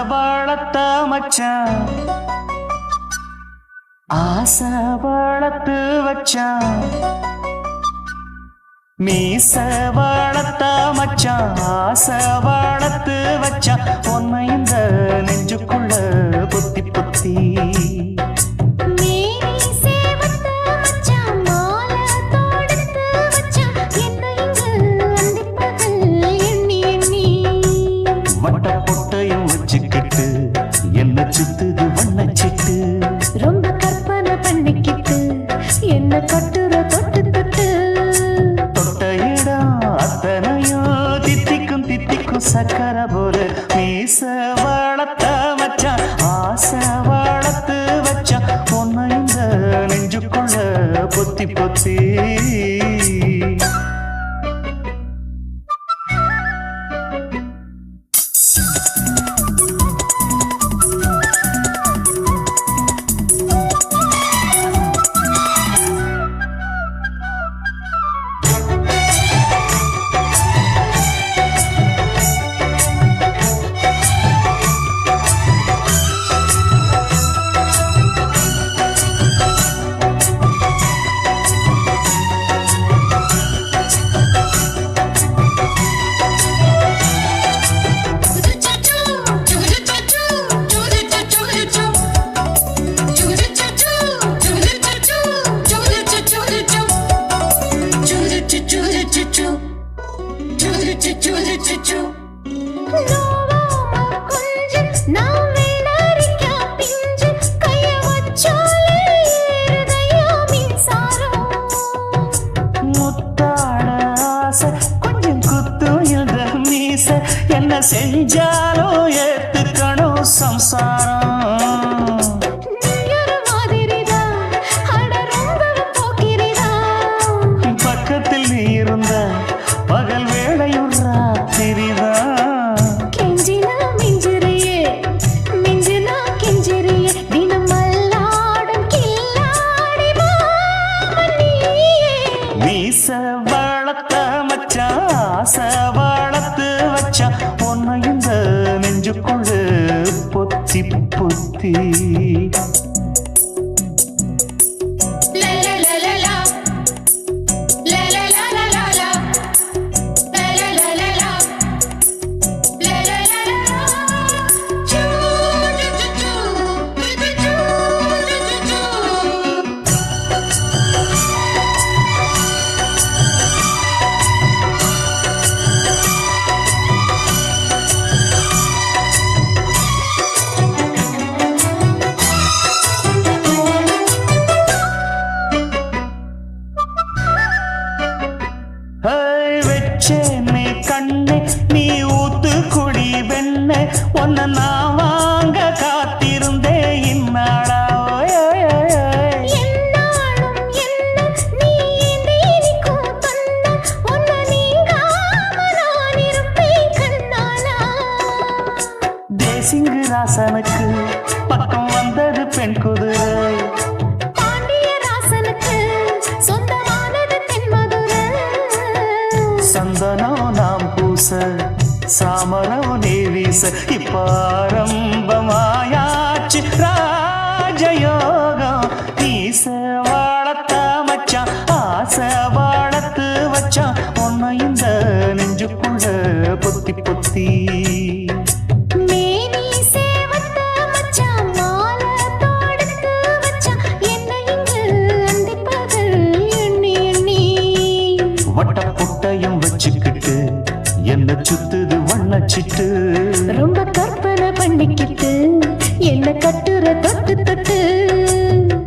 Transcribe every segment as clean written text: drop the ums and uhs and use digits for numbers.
வளர்த்த மச்சான் ஆசை வளர்த்து வச்சான் மீச வளர்த்த மச்சான் ஆசை வளர்த்து வச்சான் உன்னை இந்த நெஞ்சுக்குள்ள புத்தி புத்தி என்ன சுத்துது வண்ணச்சிட்டு ரொம்ப கற்பனை பண்ணிக்கிட்டு என்ன கட்டுற தொட்டு தொட்டு தொட்ட இடம் அத்தனையோ தித்திக்கும் தித்திக்கும் சக்கர போல மீச வளர்த்த வச்சான் ஆசை வளர்த்து வச்சான் உன்னை இந்த நெஞ்சுக்குள்ள பொத்தி பொத்தி கொஞ்சம் குத்தும் இந்த மீச என்ன செஞ்சாலும் ஏத்துக்கணும் சம்சாரம் பக்கத்தில் நீ இருந்த பகல் வேளையும் ராத்திரிதான் கெஞ்சினா மிஞ்சிரியே மிஞ்சினா கெஞ்சிரியே தினம் மல்லாடும் கில்லாடி மாமணியே மீச வளர்த்த மச்சான் ஆசை வளர்த்து வச்சான் உன்னை இந்த நெஞ்சுக்குள்ள பொத்தி பொத்தி வெச்சேனே கண்ணே நீ ஊத்து குடி வெண்ணே உன்னை நான் வாங்க காத்திருந்தே இந்நாளா தேசிங்கு ராசனுக்கு பக்கம் வந்தது பெண் குதிரை சந்தனம் நாம் பூச சாமரம் நீ வீச இப்பாரம்பமாயாச்சு ராஜயோகம் நீச வாழத்த மச்சான் ஆசை வாழத்து வச்சான் உன்னை இந்த நெஞ்சுக்குள்ள பொத்தி பொத்தி வட்டப்புட்டையும் வச்சுக்கிட்டு என்ன சுத்துது வண்ணச்சிட்டு ரொம்ப கற்பனை பண்ணிக்கிட்டு என்ன கட்டுற தொட்டு தொட்டு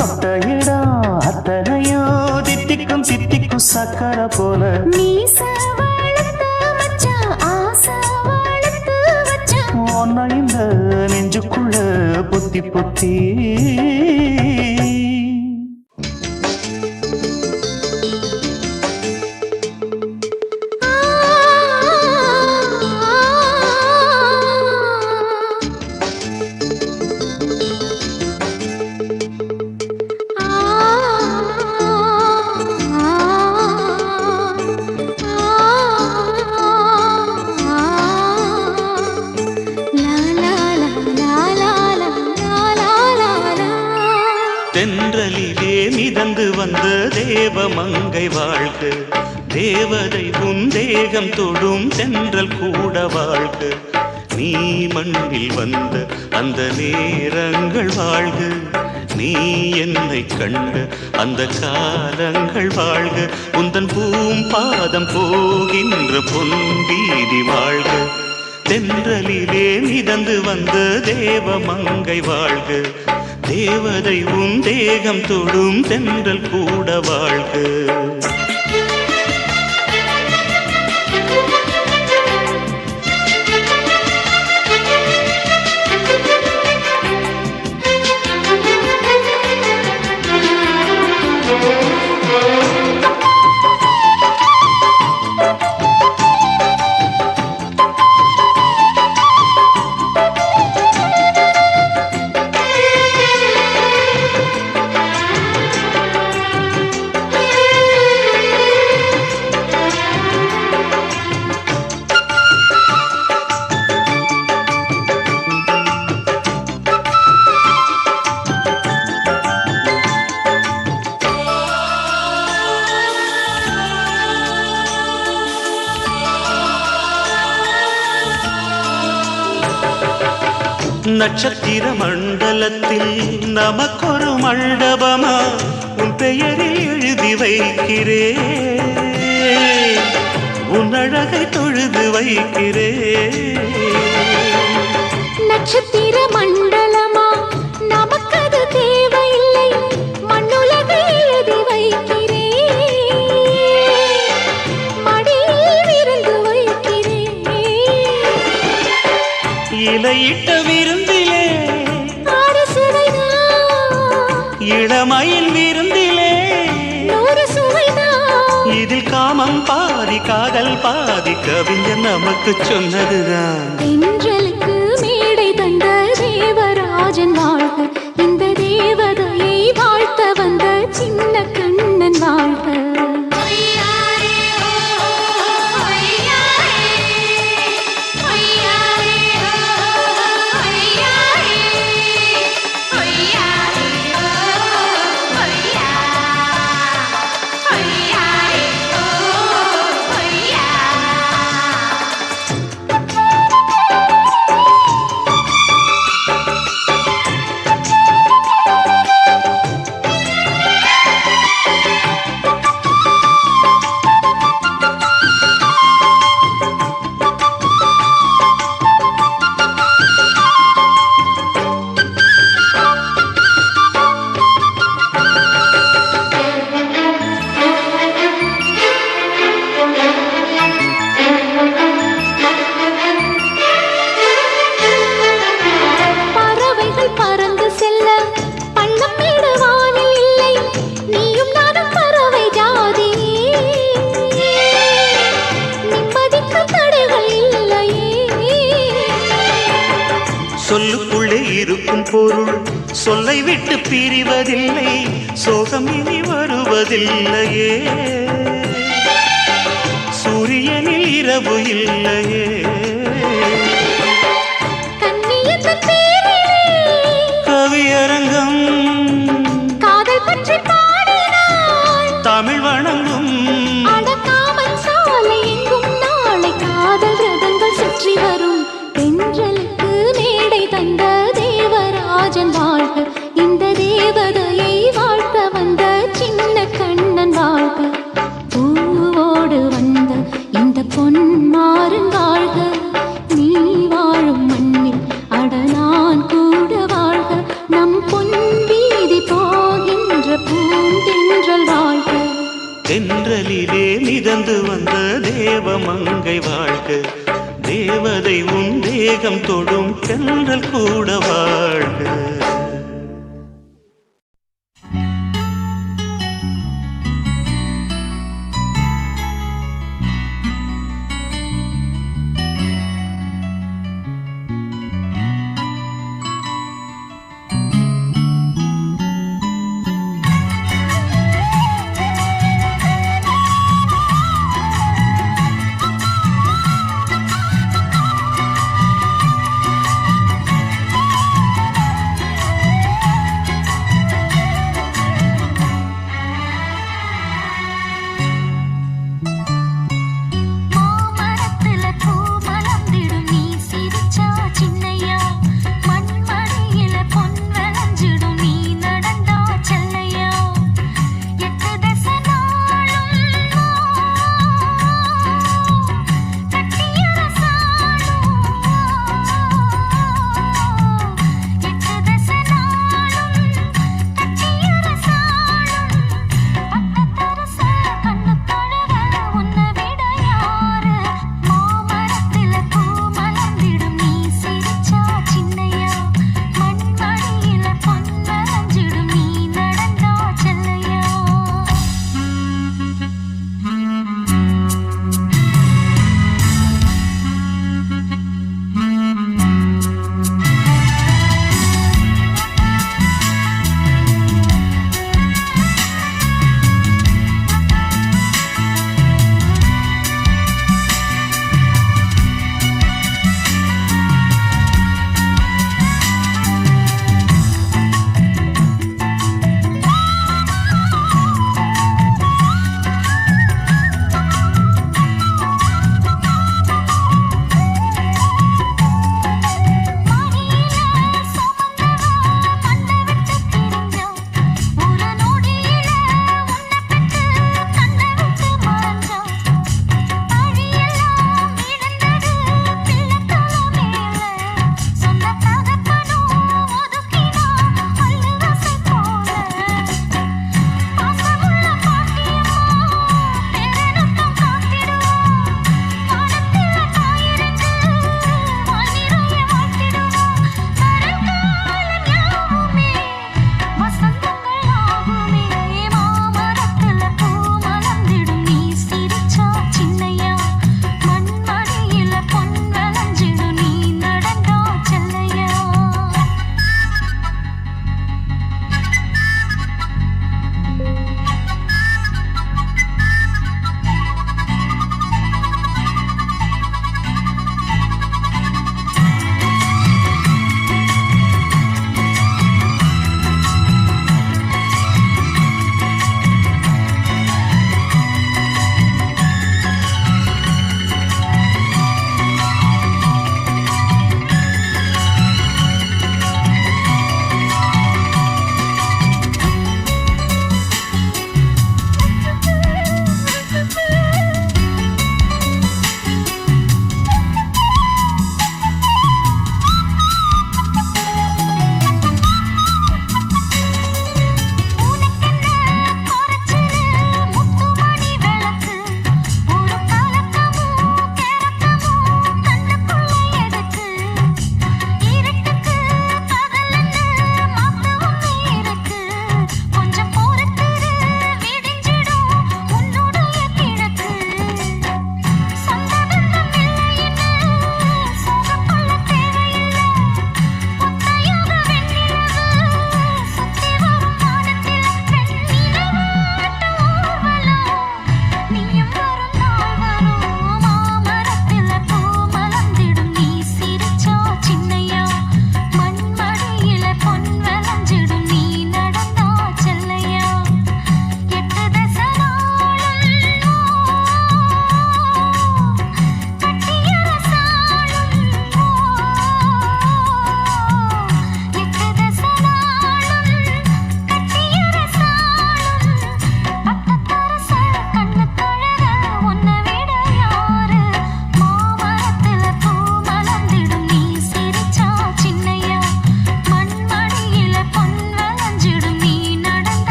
தொட்ட இடம் அத்தனையோ தித்திக்கும் தித்திக்கும் சக்கர போல மீச வளர்த்த மச்சான் ஆசை வளர்த்து வச்சான் உன்னை இந்த நெஞ்சுக்குள்ள பொத்தி பொத்தி தென்றலிலே மிதந்து வந்த தேவமங்கை வாழ்க, தேவதை உன் தேகம் தொடும் தென்றல் கூட வாழ்க. நீ மண்ணில் வந்த அந்த நேரங்கள் வாழ்க, நீ என்னை கண்ட அந்த காலங்கள் வாழ்க. உந்தன் பூம்பாதம் போகின்ற பொன் வீதி வாழ்க, தென்றலிலே மிதந்து வந்த தேவமங்கை வாழ்க, தேவதை உன் தேகம் தொடும் தென்றல் கூட வாழ்க. நட்சத்திர மண்டலத்தில் நமக்கொரு மண்டபமா உன் பெயரில் எழுதி வைக்கிறேன், உன் அழகை தொழுது வைக்கிறேன். நட்சத்திர மண்டலமா நமக்கது தேவையில்லை, மண்ணுலகை எழுதி வைக்கிறேன், மடியில் விருந்து வைக்கிறேன். இலையிட்ட விருந்திலே இளமயில் விருந்திலே நூறு சுவைதான். இதில் காமம் பாதி காதல் பாதி கவிஞர் நமக்கு சொன்னதுதான். தென்றலுக்கு மேடை தந்த தேவராஜன் வாழ்க, இந்த தேவதையை வாழ்த்த வந்த சின்ன கண்ணன் வாழ்க. சொல்லுக்குள்ளே இருக்கும் பொருள் சொல்லை விட்டு பிரிவதில்லை, சோகம் இனி வருவதில்லையே, சூரியனில் இரவு இல்லையே. கவியரங்கம் காதல் பற்றி பாடினாள், தமிழ் வணங்கும் அடக்காமன் சாலை எங்கும் நாளை காதல் ரதங்கள் சுற்றி வரும். தென்றலுக்கு மேடை தந்த தேவராஜன் வாழ்க, இந்த தேவதையை வாழ்த்த வந்த சின்ன கண்ணன் வாழ்க. பூவோடு வந்த இந்த பொன்மாறன் வாழ்க, நீ வாழும் மண்ணில் அட நான் கூட வாழ்க. நம் பொன் வீதி போகின்ற பூந்தென்றல் வாழ்க, தென்றலிலே மிதந்து வந்த தேவமங்கை வாழ்க, தேவதை உன் தேகம் தொடும் தென்றல் கூட வாழ்க.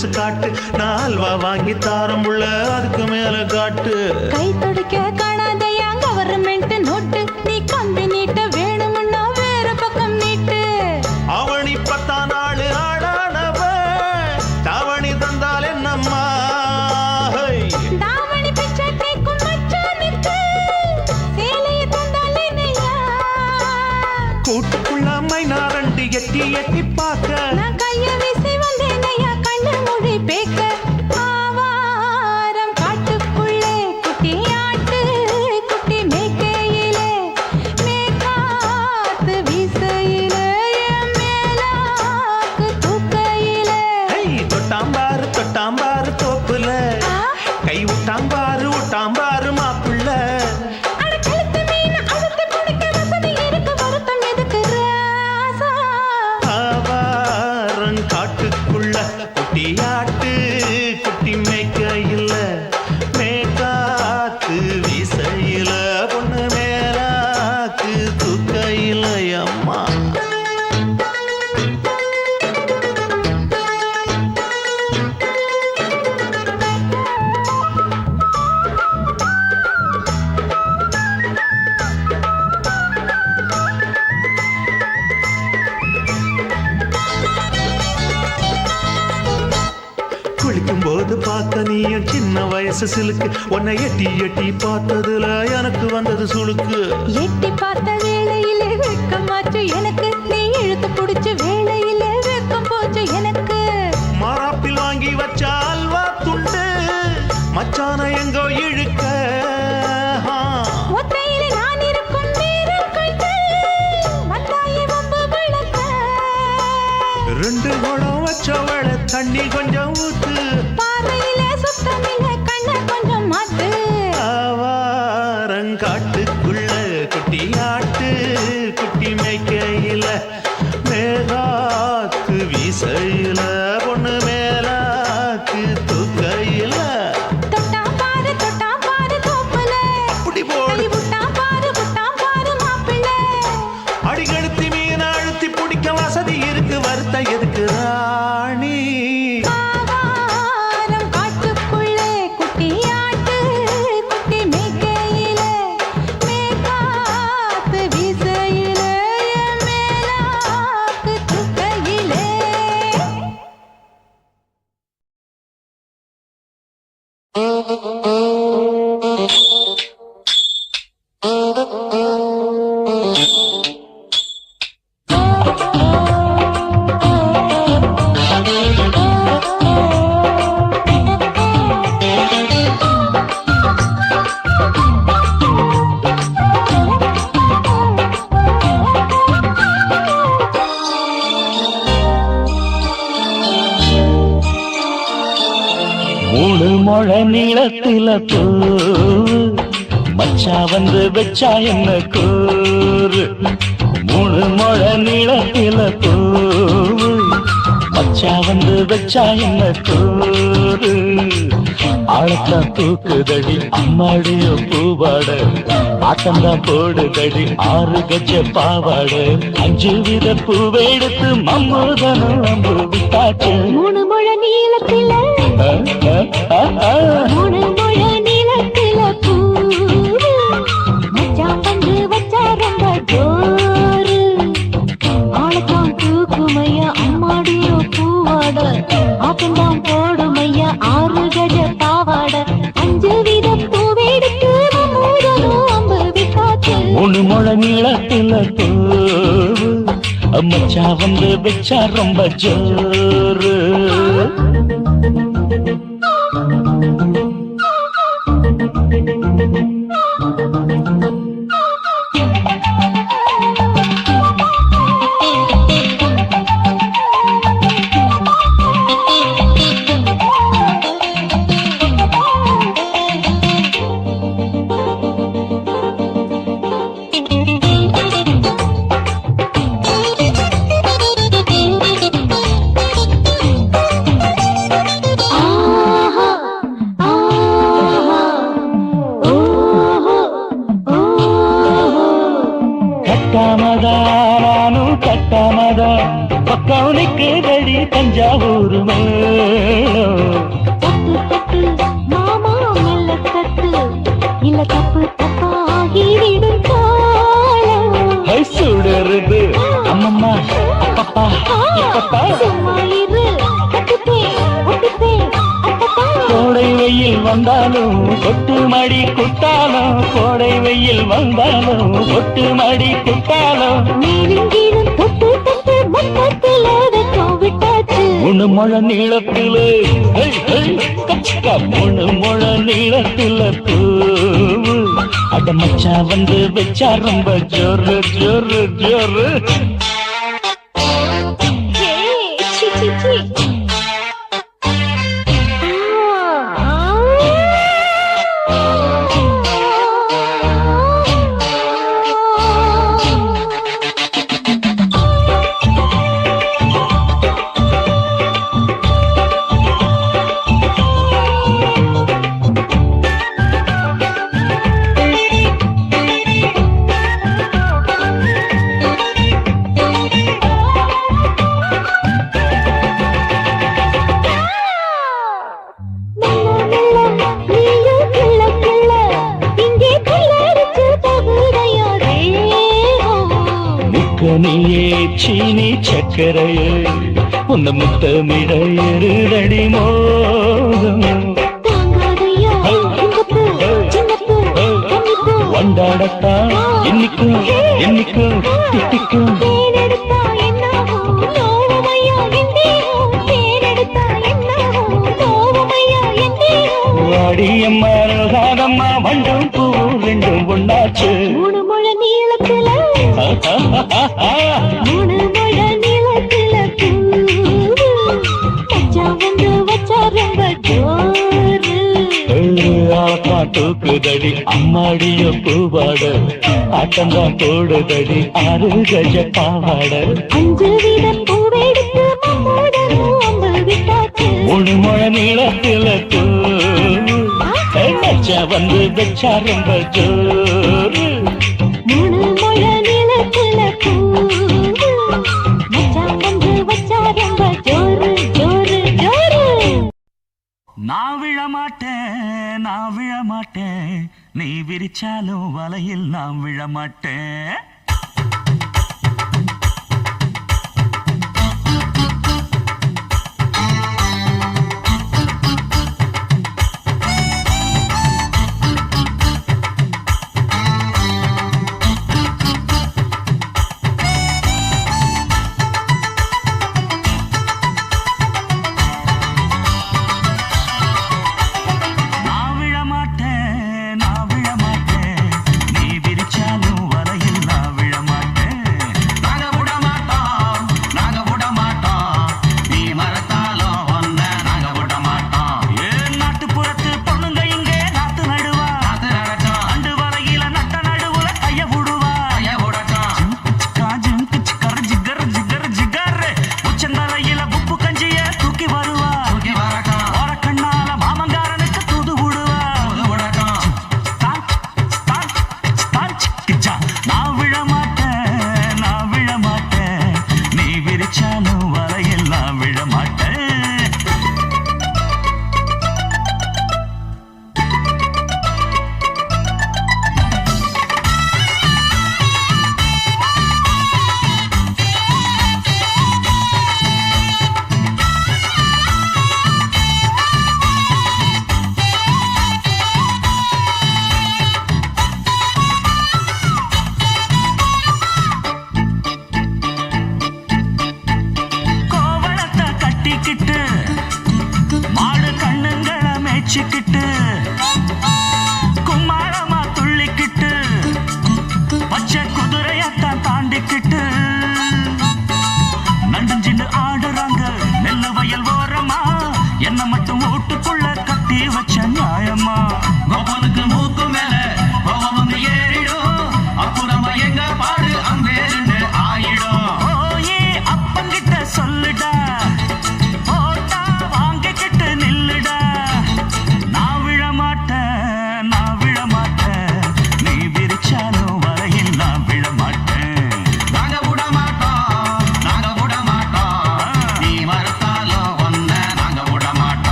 கொலுசு காட்டு, நான் அல்வா வாங்கி தாரம் உள்ள அதுக்கு மேல காட்டு. கை துடிக்க காணாதையா கவர்மெண்ட் நோட்டு, நீ கம்பி நீட்ட வேணும்னா வேற பக்கம் நீட்டு. அவனி 10 நாள் ஆடானவ தாவணி தந்தால் என்னம்மா? தாவணி பிச்சை கேக்கும் மச்சானுக்கு சேலையை தந்தால் என்னையா? கூட்டுக்குள்ள மைனா ரெண்டு எட்டி எட்டி பார்க்க, நான் கைய வீசி வந்தேனையா கண்ணு மொழி பேக்க. ஆவாரம் காட்டுக்குள்ளே குட்டி ஆட்டு குட்டி மேய்க்கையிலே, மேற்காத்து வீசையிலே, என் மேலாக்கு தூக்கையிலே. தொட்டாம்பாரு தோப்புல, கை விட்டாம்பாரு மாப்புள்ள. அட கழுத்து மீன் அழுத்து பிடிக்க வசதி இருக்கு, வருத்தம் எதுக்கு ராசா? ஆவாரம் காட்டுக்குள்ள குட்டியாட்டு குட்டி மேய்க்கையில, மேற்காத்து வீசையில, பொண்ணு மேலாக்கு தூக்கையில. அம்மா குளிக்கும் போது பார்த்த நீயும் சின்ன வயசு சிலுக்கு, உன்னை எட்டி எட்டி பார்த்ததுல எனக்கு வந்தது சுளுக்கு. எட்டி பார்த்த வேளையிலே வெட்கமாச்சு எனக்கு, நீ இழுத்து பிடிச்ச வேளையிலே வெட்கம் போச்சு எனக்கு. மாறாப்பில் வாங்கி வச்ச அல்வா துண்டு மச்சான எங்கோ இழுக்க. ஒத்தையிலே நான் இருக்கும் நேரம் கண்டு வந்தாயே வம்பு விளக்க. 2 குடம் வச்சவள தண்ணி கொஞ்சம் ஊத்து, பார்வையிலே சுத்தமில்லை கண்ண கொஞ்சம் மாத்து. ஆவாரங்காட்டுக்குள்ள குட்டியாட்டு குட்டி மேய்க்கையில, மேகாத்து வீசையில, பொண்ணு மேலாக்கு தூக்கையில. தொட்டாம் பாரு தோப்புல, அப்படி போடு. கை விட்டாம் பாரு மாப்பிள்ளை. அடிகழுத்தி மீன் அழுத்தி பிடிக்க வசதி இருக்கு, வருத்த எதுக்கு ராணி? ஆவாரம் காட்டுக்குள்ளே குட்டி ஆட்டு குட்டி மேய்க்கையிலே, மேற்காத்து வீசையிலே, என் மேலாக்கு தூக்கையிலே. மூணு முழ நீளத்தில பூ மச்சா வந்து வச்சா என்ன கூறு. 3 முழ நீளத்தில பூ மச்சா வந்து வச்சா என்ன கூறு. ஆழத்தான் தூக்குதடி அம்மாடிய பூவாட, ஆட்டம்தான் போடுதடி 6 கஜ பாவாட. 5 வித பூவெடுத்து மம்மூதனும் அம்பு விட்டாச்சு. 3 முழ நீளத்தில 3 முழ நீளத்தில பூ மச்சான் வந்து வச்சா ரொம்ப ஜோரு. ஆளத்தான் தூக்குமையா அம்மாடியோ பூவாட, ஆட்டம்தான் போடுமையா 6 கஜ பாவாட. 5 வித பூவெடுத்து மம்மூதனும் அம்பு விட்டாச்சு. 3 முழ நீளத்தில பூ மச்சா வந்து வச்சா ரொம்ப ஜோரு. கட்டாமதா நானும் கட்டாமதா பக்கம் நிற்குதடி தஞ்சாவூர் மேளம். தட்டு தட்டு மாமா மெல்ல தட்டு இல்ல தப்பு தப்பாகிவிடும் காலம். ஹை சுடருது அம்மம்மா அப்பப்பா இப்பப்பா. சும்மா இரு கட்டுப்பே ஒட்டிப்பே அப்பப்பா. கோடை வெயில் வந்தாலும் கொட்டு மடி குத்தாலும், கோடை வெயில் வந்தாலும் கொட்டு மடி குத்தாலும். மேலும் கீழும் தொட்டு தொட்டு மொத்தத்தில் வெக்கம் விட்டாச்சு. மூணு முழ நீளத்திலே கச்சக்கா, மூணு முழ நீளத்தில பூவு. அட மச்சா வந்து வச்சா ரொம்ப ஜோரு ஜோரு ஜோரு. ஏய், சி, சி, சி. நீயே சீனி சக்கரையே உன்ன முத்தமிட எருதடி மோகம். வண்டாடத்தான் என்னைக்கும் என்னைக்கும் திட்டிக்கும். வாடியம்மா ரோசாதம்மா வண்டும் பூ ரெண்டும் ஒண்ணாச்சு. மூணு முழ நீளத்துல மூணு முழ நீளத்துல பூ வந்து வச்சா ரொம்ப ஜோரு. தூக்குதடி அம்மாடிய பூவாட, ஆட்டந்தான் போடுதடி 6 கஜ பாவாட. 5 வீத பூவெடுத்து மம்மோட அம்பு விட்டாச்சு. மூணு முழ நீளத்தில மச்சா வந்து வச்சா ரொம்ப ஜோரு. மூணு முழ நீளத்துல பூ மச்சான் வந்து வச்சா ரொம்ப ஜோரு ஜோரு ஜோரு. நான் விழமாட்டேன், நான் விழமாட்டேன், நீ விரிச்சாலும் வலையில் நான் விழமாட்டேன்.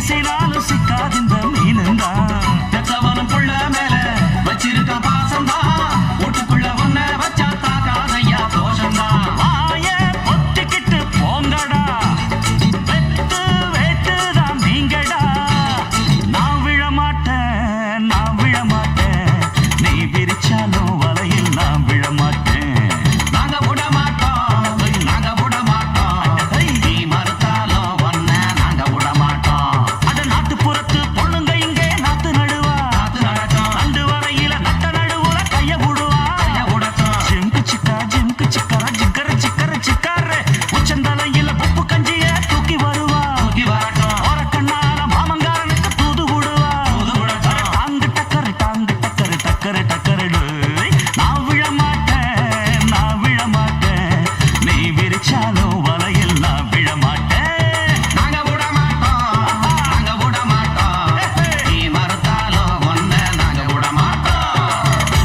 வீசினாலும் சிக்காதிந்த மீனுந்தா பெத்தவனும் புள்ள மேல வச்சிருக்க பாசந்தா வீட்டுக்குள்ள ஒன்ன வச்சா தாக்காதையா தோஷந்தா வாய பொத்திக்கிட்டு போங்கடா வெத்து வேட்டுதான் நீங்கடா நான் விழமாட்டேன் நீ விரிச்சாலும் வலையில் நான் விழமாட்டேன் நாங்க விட மாட்டோம் நீ மறுத்தாலும் ஒன்ன நாங்க விட மாட்டோம் அட நாட்டுப்புறத்து பொண்ணுங்க இங்கே நாத்து நடுவா அண்டு வரையில நட்ட நடுவுல கைய விடுவா ஜிம்கு சிக்கா ஜிக்கர சிக்கார உச்சந்தலையில பப்பு கஞ்சிய தூக்கி வருவா ஓர கண்ணால மாமங்காரனுக்கு தூது விடுவா டாங்கு டக்கரு நான் விழமாட்டேன் நீ விரிச்சாலும் வலையில் நான் விழமாட்டேன் நாங்க விட மாட்டோம் நீ மறுத்தாலும் ஒன்ன நாங்க விட மாட்டோம்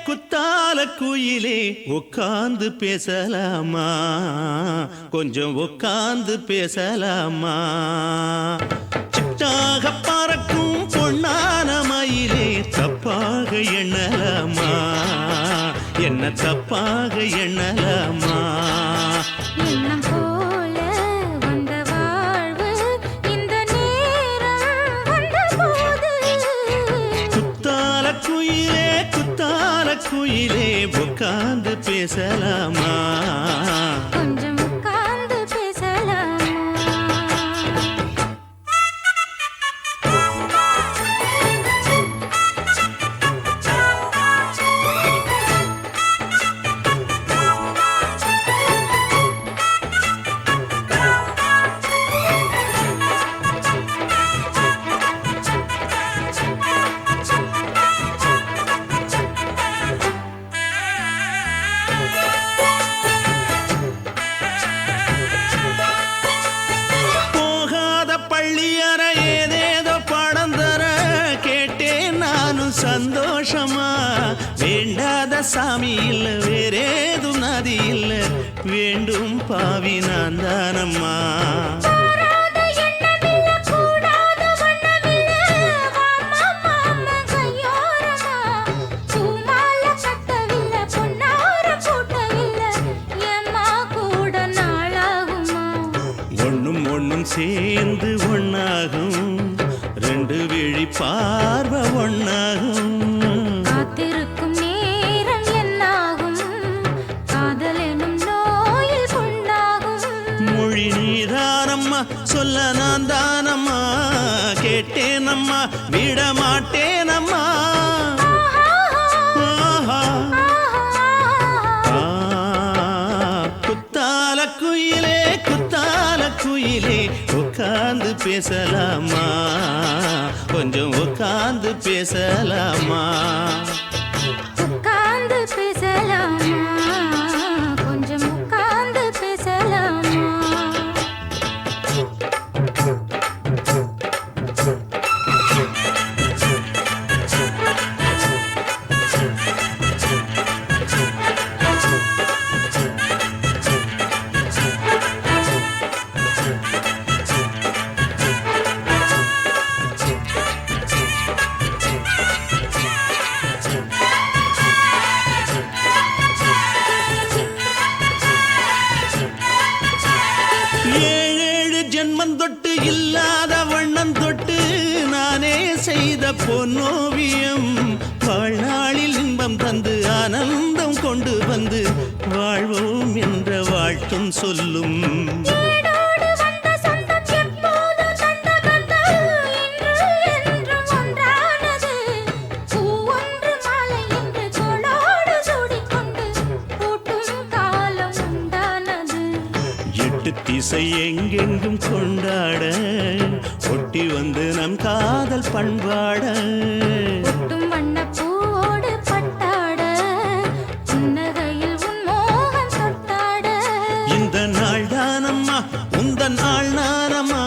குத்தால குயிலே உட்கார்ந்து பேசலாமா கொஞ்சம் உட்கார்ந்து பேசலாமா சிட்டாக பறக்கும் பொன்னான மயிலே தப்பாக எண்ணலாமா என்ன தப்பாக எண்ணலாமா எண்ணம் போல வந்த வாழ்வு இந்த நேரம் வந்தபோது குத்தால குயிலே உட்கார்ந்து பேசலாமா கொஞ்சம் உட்கார்ந்து பேசலாமா போகாத பள்ளியற ஏதேதோ படம் தர கேட்டேன் நானும் சந்தோஷமா வேண்டாத சாமி இல்ல வேறேதும் நதி இல்ல வேண்டும் பாவி நான் தானம்மா கூடாத எண்ணமில்ல கூடாத வண்ணமில்ல வாமா மாமா கையோரமா பூமால கட்டவில்ல பொன்னார கூட்டவில்ல ஏம்மா கூட நாளாகுமா ஒண்ணும் சேர்ந்து ஒண்ணாகும் ரெண்டு விழி பார்வை ஒண்ணாகும் காத்திருக்கும் நேரம் என்னாகும் காதல் எனும் நோயில் புண்ணாகும் மொழி நீதானம்மா சொல்ல நான் தானம்மா கேட்டேனம்மா விட மாட்டேனம்மா ஆஹா. குத்தால குயிலே உட்கார்ந்து பேசலாமா கொஞ்சம் உட்கார்ந்து பேசலாமா உட்கார்ந்து பேசலாமா கொஞ்சம் உட்கார்ந்து பேசலாமா ஜென்மந்தொட்டு இல்லாத வண்ணம் தொட்டு நானே செய்த பொன்னோவியம் வாழ்நாளில் இன்பம் தந்து ஆனந்தம் கொண்டு வந்து வாழ்வோம் என்ற வாழ்த்தும் சொல்லும் ஏடோடு வந்த சொந்தம் எப்போது தந்த பந்தம் இன்று என்றும் ஒன்றானது பூ ஒன்று மாலை இன்று தோளோடு சூடிக் கொட்டு திசை எங்கெங்கும் கொண்டாட ஒட்டி வந்து நம் காதல் பண்பாட ஒட்டும் வண்ணப்பூவோடு பட்டாட புன்னகையில் உன் மோகம் தொட்டாட இந்த நாள் தானம்மா உந்த நாள் நானம்மா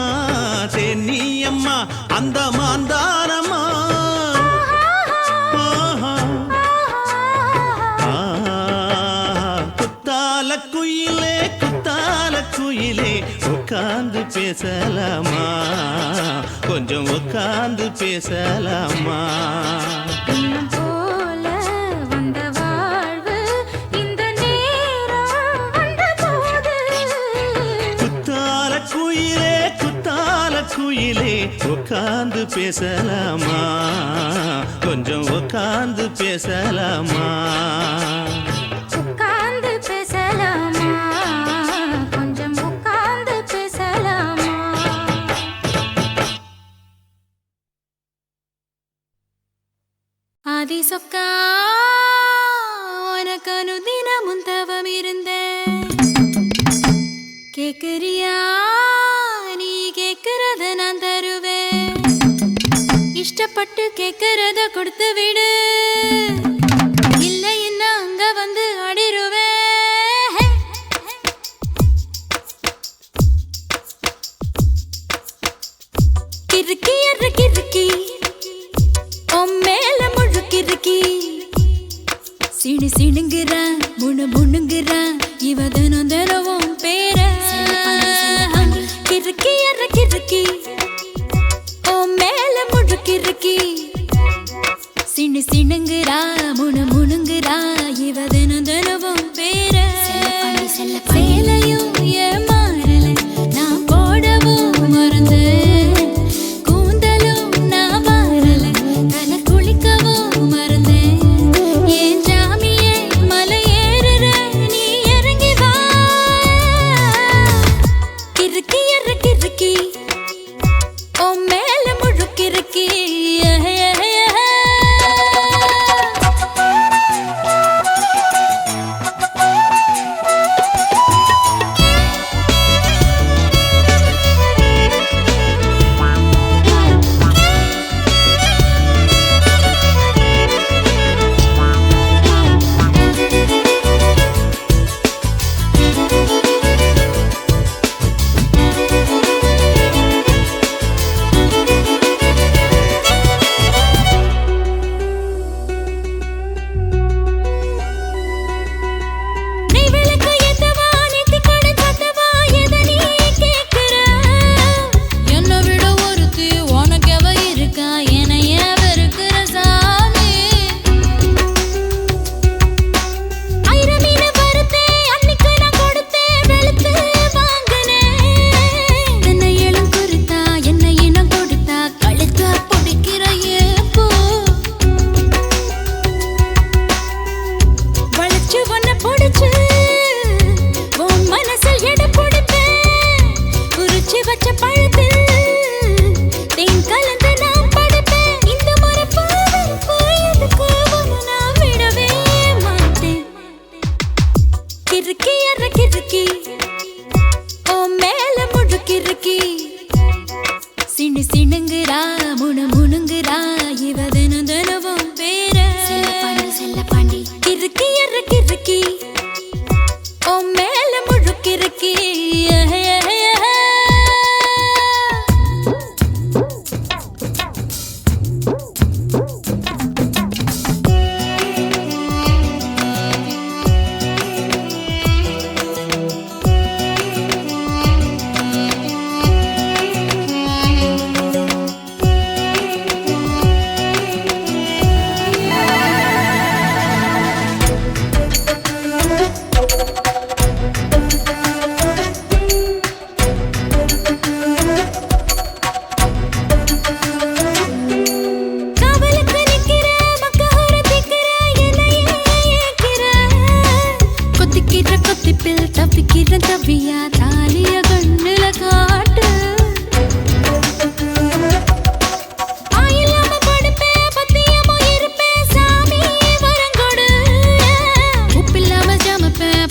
தேனி அம்மா அந்த மாந்தானம்மா குத்தால குயிலே குத்தால குயிலே உட்கார்ந்து பேசலாமா கொஞ்சம் உட்கார்ந்து பேசலாமா இன்னும் போல வந்த வாழ்வு இந்த நேரம் வந்தபோது குத்தால குயிலே உட்கார்ந்து பேசலாமா கொஞ்சம் உட்கார்ந்து பேசலாமா உட்கார்ந்து பேசலாமா கொஞ்சம் உட்கார்ந்து பேசலாமா ஆதி சொக்கா உனக்கு அனுதினமும் தவம் இருந்தேன் கேக்குறியா நீ கேக்குறத நான் தருவேன் இஷ்டப்பட்டு கேக்குறத கொடுத்து விடு இல்லை என்ன அங்க வந்து அடிருவேன் கிறுக்கி எரு கிறுக்கி மேல முழுக்கிறுக்கி சிடு சிடுங்குறா முணுங்குறா இவ தினம் தினவும் பேர கிறுக்கி எற கிறுக்கி மேல முழுக்கிறுக்கி சிடு சிடுங்குறா முணுங்குறா இவ தினம் தினவும் பேர சேலையும் ஏன் மாறல நான் போடவும் மறந்து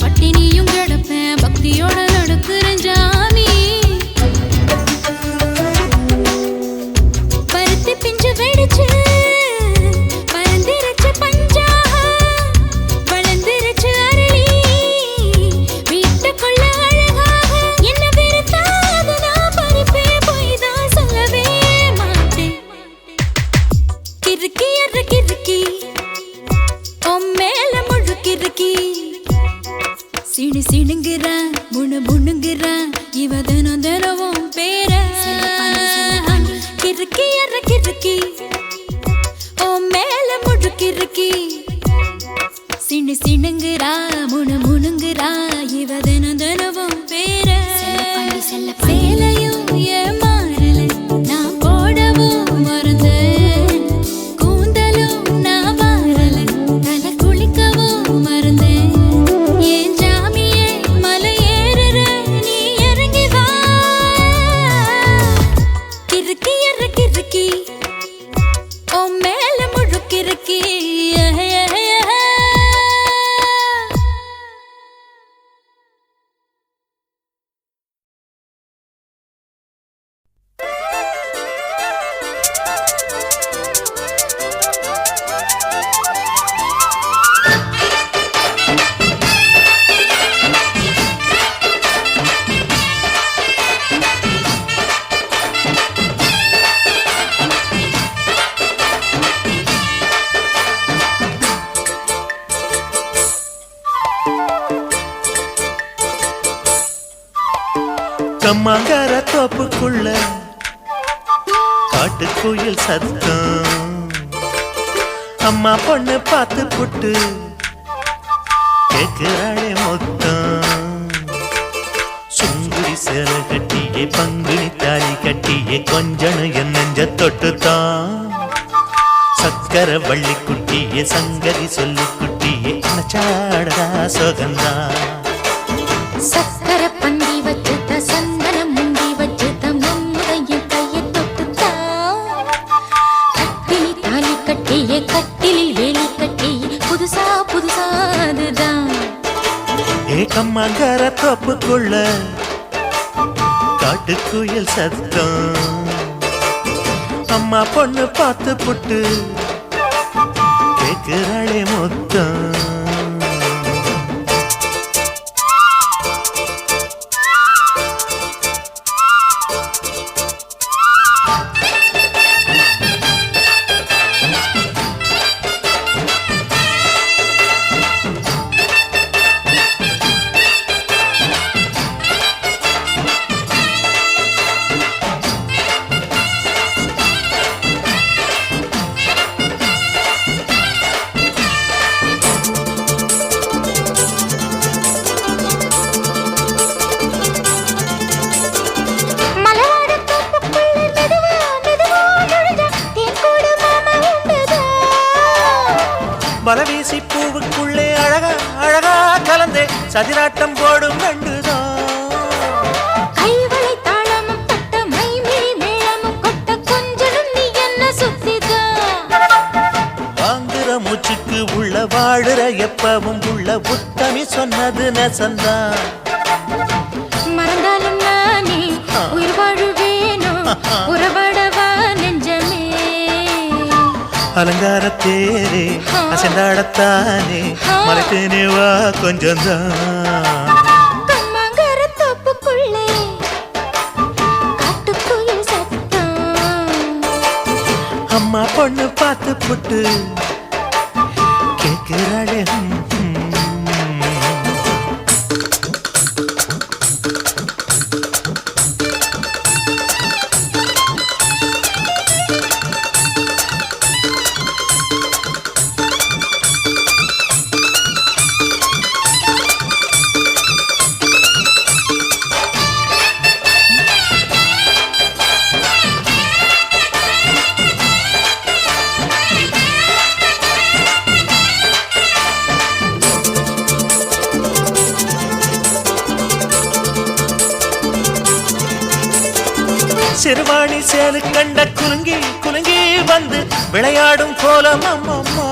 பட்டினியும் கிடப்பேன் பக்தியோட நடக்கிறேன் சிணு சிணுங்குறா முணு முணுங்குறா இவ தினம் தினமும் பேர கிறுக்கி அற கிறுக்கி ஓ மேல முடுக்கிறுக்கி சிணு சிணுங்குறா முணு முணுங்குறா இவ தினம் தினமும் பேர சேலையும் ஏன் மாறல நான் போடவும் மறந்தேன் கூந்தலும் நான் மாறல தலை குளிக்கவும் மறந்தேன் ஏன் ஜாமியே மலை ஏறுற நீ இறங்கி வா கிறுக்கி அற கிறுக்கி ஓ மேல முழுக்கிறுக்கி கம்மாங்கார தோப்புக்குள்ள காட்டுக்குயில் சத்தம் அம்மா பொண்ணு பார்த்து புட்டு கேக்குறாளே மொத்தம் சுங்குடி சேலை கட்டியே பங்குனி தாலி கட்டியே கொஞ்சனு என் நெஞ்ச தொட்டுத்தான் சக்கர வள்ளி குட்டியே சங்கதி சொல்லி குட்டியே நச்சாடா சொகந்தான் சக்கர பந்தி வச்சுட்ட சந்தனம் முந்தி வச்சுட்ட மம்முதையும் கையை தொட்டுத்தான் கட்டிலி தாலி கட்டியே கட்டிலில் வேலி கட்டியே புதுசா புதுசா அதுதான் ஏகம்மாங்கார தோப்புக்குள்ள காட்டுக்குயில் சத்தம் அம்மா பொண்ணு பார்த்து புட்டு கேக்குறாளே மொத்தம் மலவீசி பூவுக்குள்ளே அழகா அழகா கலந்தே சதிராட்டம் போடும் கண்டுதான் கைவளை தாளமும் தட்ட மைமிழி மேளமும் கொட்ட கொஞ்சனும் நீ என்ன சுத்திதான் வாங்குற மூச்சுக்கு உள்ள வாழுற எப்பவும் உள்ள உத்தமி சொன்னது நெசந்தான் மறந்தாலும் நானே உயிர் வாழுவேனோ உறவாடவா நெஞ்சமே அலங்காரத்தேரே அசைந்தாடத்தானே மறைத்தேனே வா கொஞ்சம்தான் கம்மாங்கார தோப்புக்குள்ளே காட்டுக்குயில் சத்தம் அம்மா பொண்ணு பார்த்து புட்டு கேக்குறாளே சிறுவாணி சேலு கண்ட குலுங்கி குலுங்கி வந்து விளையாடும் கோலம் அம்மம்மா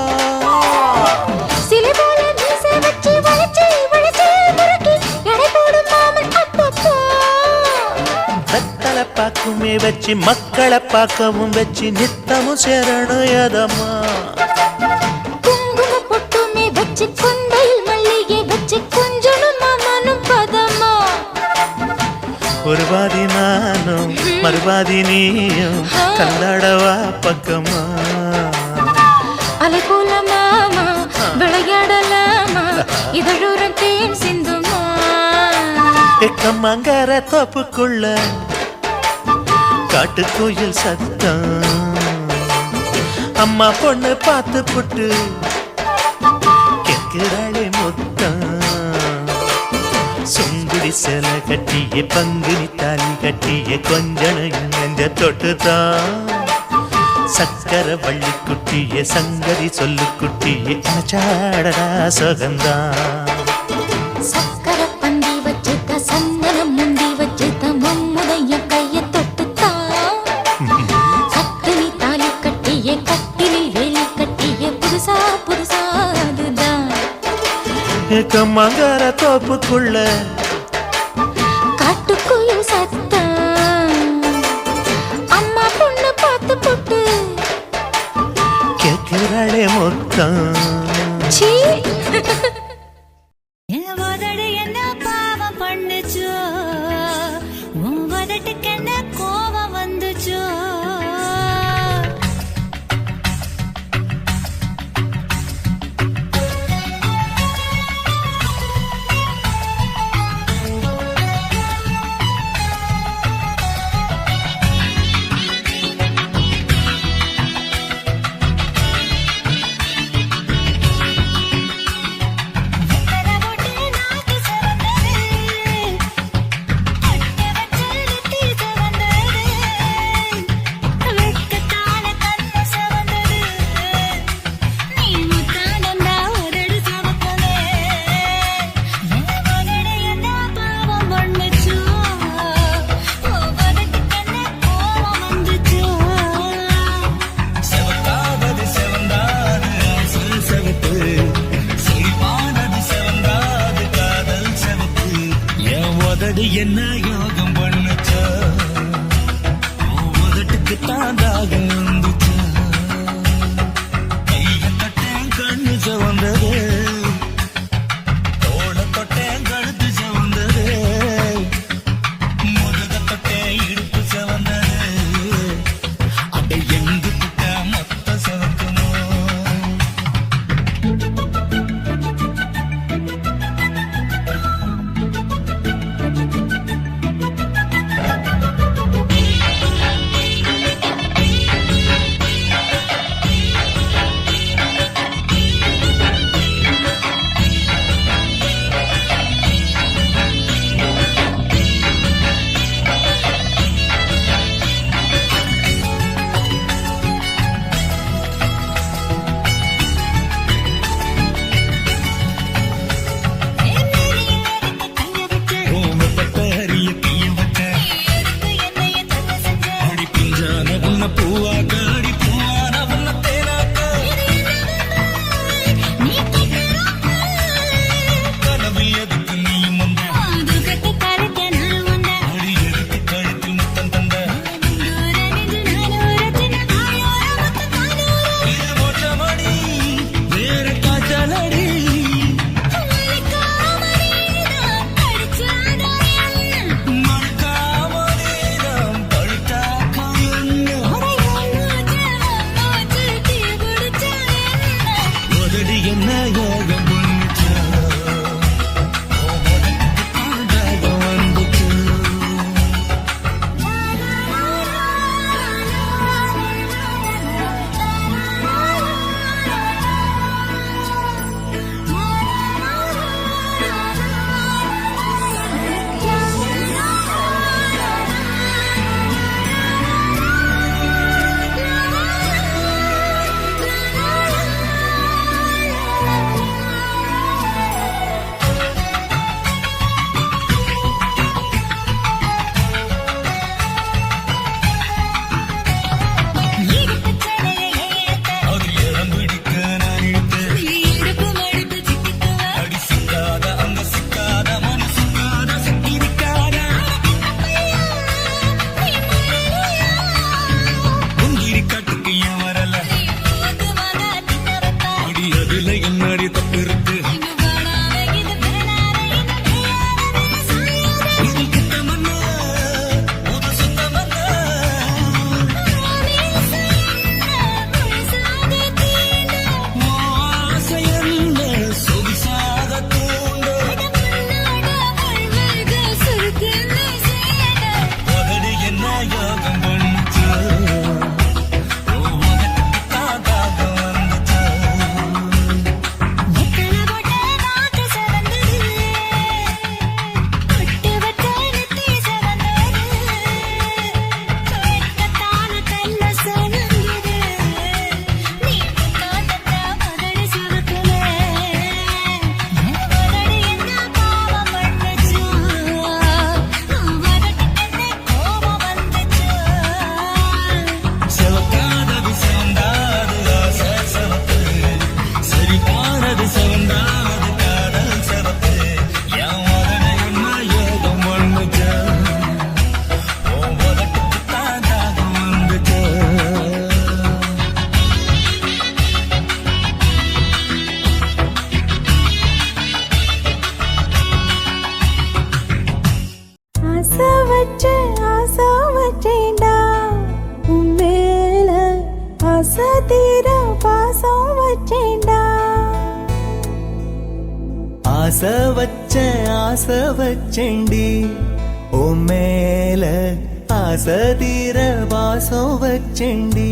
சிலை போல மீசை வச்சு வளைச்சு வளைச்சு முறுக்கி எடை போடும் மாமன் அப்பப்பா வெத்தலை பாக்குமே வச்சு மக்களை பார்க்கவும் வச்சு நித்தமும் சேரணும் எதம்மா குங்கும பொட்டுமே வச்சு கொண்டையில் மல்லிகை வச்சு கொஞ்சனும் மாமனும் பதமா ஒரு பாதி நானும் மறுபாதி நீயும் கல்லாடவா பக்கமா அலை போல மாமா விளையாடலாமா இதழூரம் தேன் சிந்துமா கம்மங்கர தோப்புக்குள்ள காட்டுக்குயில் சத்தம் அம்மா பொண்ணு பார்த்து புட்டு கேட்கிறாளே மொத்தம் சுங்குடி சேல கட்டிய பங்குனி தாலி கட்டிய கொஞ்சனையும் நெஞ்ச தொட்டுதான் சக்கர வள்ளி குட்டிய சங்கதி சொல்லு குட்டிய அச்சாடடா சொகந்தான் சக்கர பந்தி வச்சுக்க சந்தனம் முந்தி வச்சுக்க மம்முடைய கைய தொட்டுத்தான் கத்தினி தாலி கட்டிய கட்டிலி வேலி கட்டிய புதுசா புதுசா அதுதான் கம்மங்கர தோப்புக்குள்ள காட்டுக்குயில் சத்தம் அம்மா பொண்ணு பார்த்து போட்டு கேட்கிறாளே மொத்தம் சீ என் உதடு என்ன பாவம் பண்ணுச்சோ உன் உதட்டுக்கு என்ன கோபம் வந்துச்சோ என்ன யோகம் பண்ணுச்சா உதட்டுக்கு தாண்டாக வந்துச்சா கைய தொட்டேன் கண்ணு சவந்தது தோள தொட்டேன் கழுத்து சவந்தது முதுக தொட்டேன் இடுப்பு சவந்தது அதை எங்கு தொட்ட மொத்த சவக்குமோ ஆசை வச்சேண்டி ஓ மேல ஆசை தீர வாசம் வச்சேண்டி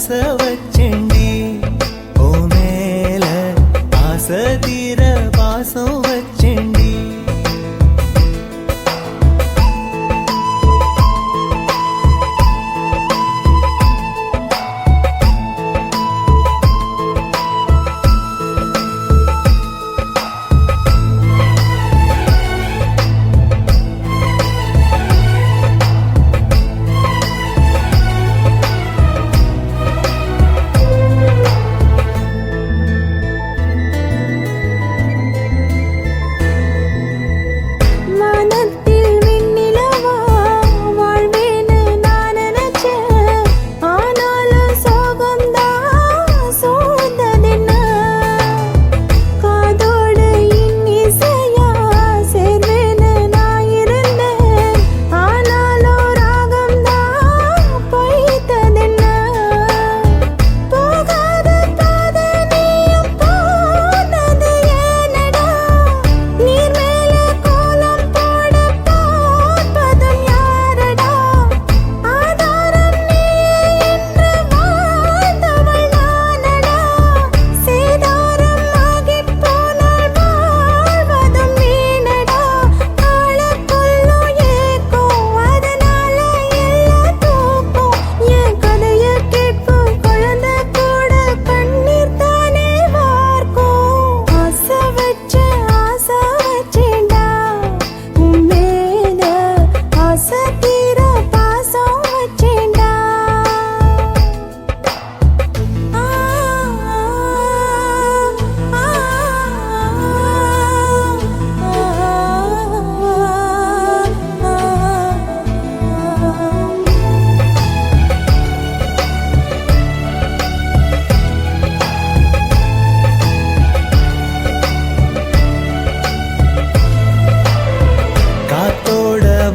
ஆசை வச்சேண்டி ஓ மேல ஆசை தீர பாசம் வச்சேண்டி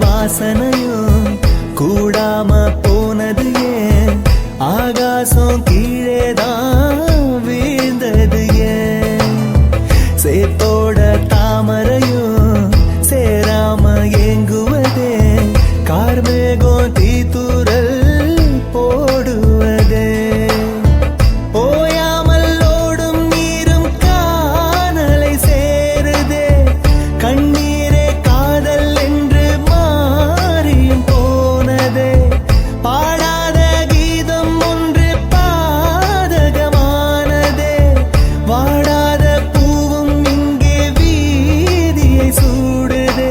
வாசனையும் கூடாம போனது ஏன் ஆகாசம் கீழேதான் வீழ்ந்தது ஏன் சேத்தோட தாமரையும் சேராம ஏங்குவதே கார்மேகம் தீத்துரல் போடுவதே ஓயாமல் ஓடும் நீரும் காணலை சேருதே கண்ணீரே காதல் என்று மாறியும் போனதே பாடாத கீதம் ஒன்று பாதகமானதே வாடாத பூவும் இங்கே வீதியை சூடுதே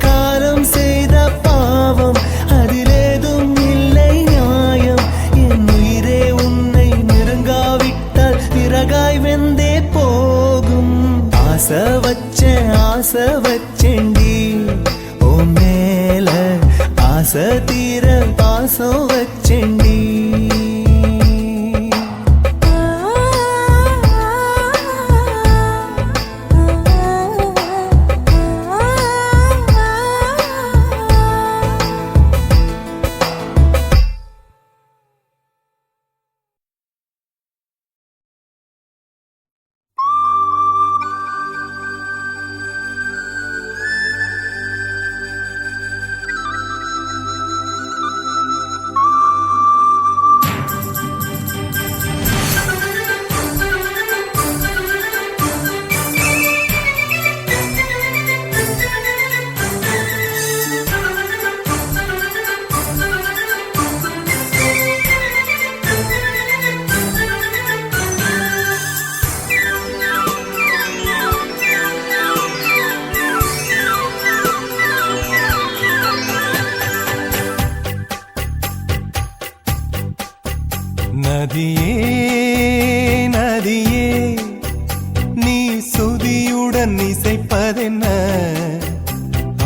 காலம் செய்த பாவம் அதிலேதும் இல்லை நியாயம் என் உயிரே உன்னை நெருங்காவிட்டால் பிறகாய் வெந்தே போகும் ஆசை வச்சேண்டி ஓ மேல ஆசை தீர பாசம் வச்சேண்டி இசைப்பதென்ன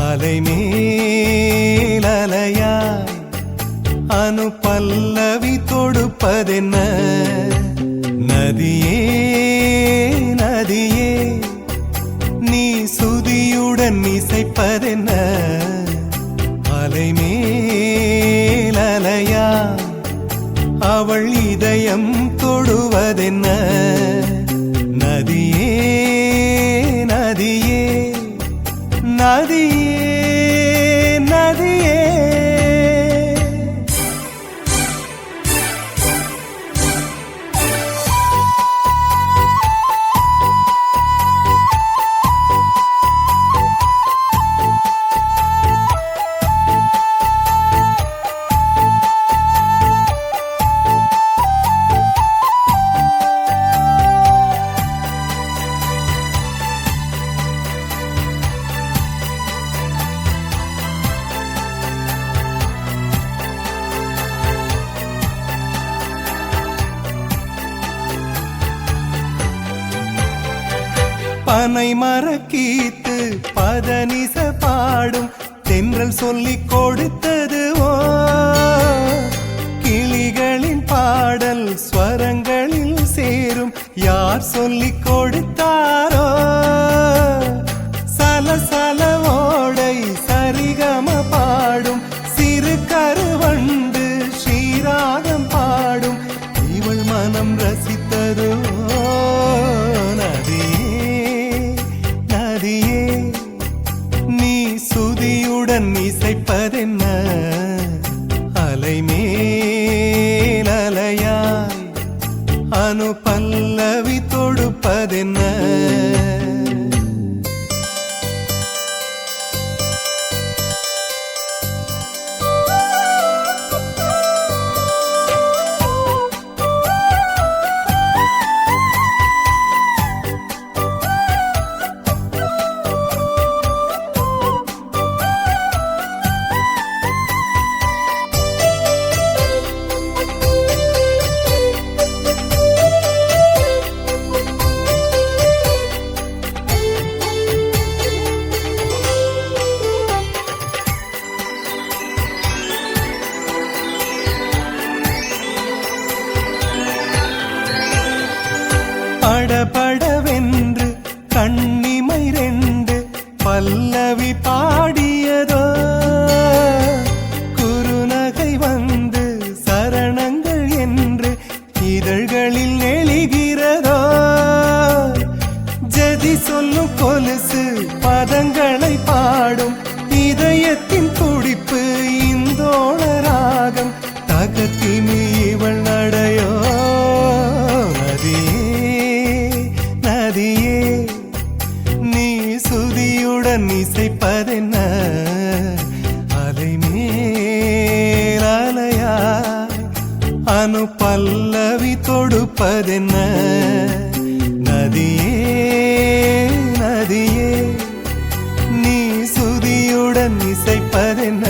அலை மேல் அலையாய் அனு பல்லவி தொடுப்பதென்ன நதியே நதியே நீ சுதியுடன் இசைப்பதென்ன அலை மேல் அலையாய் அவள் இதயம் தொடுவதென்ன நதியே நதியே நதியே நதியே பனை மரக்கீத்து பதனிச பாடும் தென்றல் சொல்லிக் கொடுத்தது ஓ கிளிகளின் பாடல் ஸ்வரங்களில் சேரும் யார் சொல்லிக் கொடுத்தாரோ சலசல ஓடை சரிகம பாடும் சிறு கருவண்டு ஸ்ரீராகம் பாடும் இவள் மனம் ரசித்ததோ நீ சுதியுடன் இசைப்பதென்ன அலை மேல் அலையாய் அனு பல்லவி தொடுப்பதென்ன படபடவென்று கண்ணிமை ரெண்டு பல்லவி பாடியதோ குறுநகை வந்து சரணங்கள் என்று இதழ்களில் நெளிகிறதோ ஜதி சொல்லும் கொலுசு பதங்களை பாடும் இதயத்தின் துடிப்பு இந்தோள ராகம் தகத்தினி இவள் நடையோ நதியே நீ சுதியுடன் இசைப்பதென்ன அலை மேல் அலையாய் அனு பல்லவி தொடுப்பதென்ன நதியே நதியே நீ சுதியுடன் இசைப்பதென்ன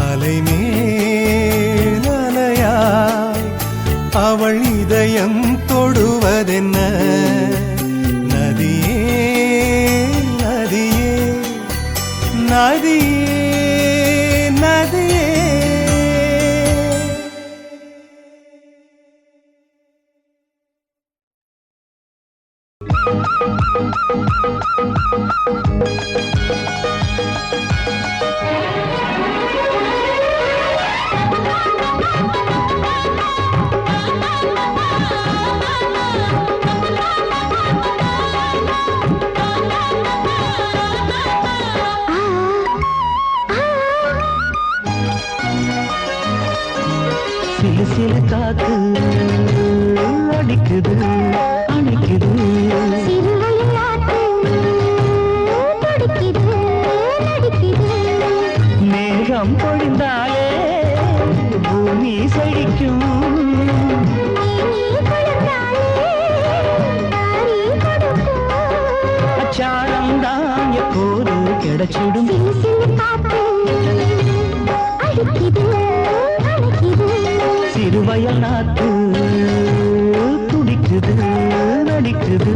அலை மேல் அலையாய் அவள் இதயம் தொடுவதென்ன நதியே நதியே நதியே நதியே சிலு சிலு காத்து அடிக்குது அணைக்குது மேகம் பொழிந்தாலே பூமி செழிக்கும் அச்சாரம் தான் எப்போது கிடைச்சிடும் சிறுவயல் நாத்து துடிக்குது நடிக்குது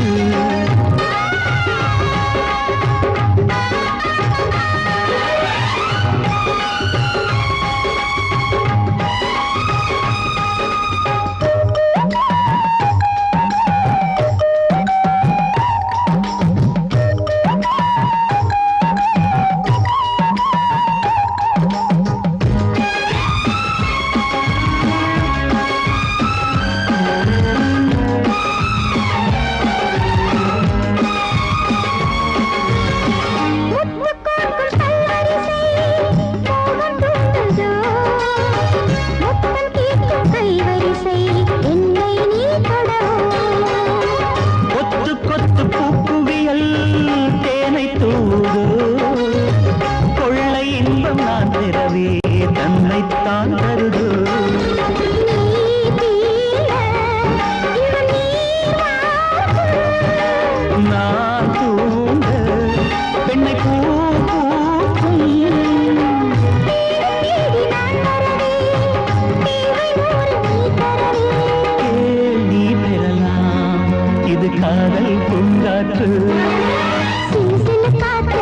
இது காதல் பூங்காற்று சிலு சிலு காத்து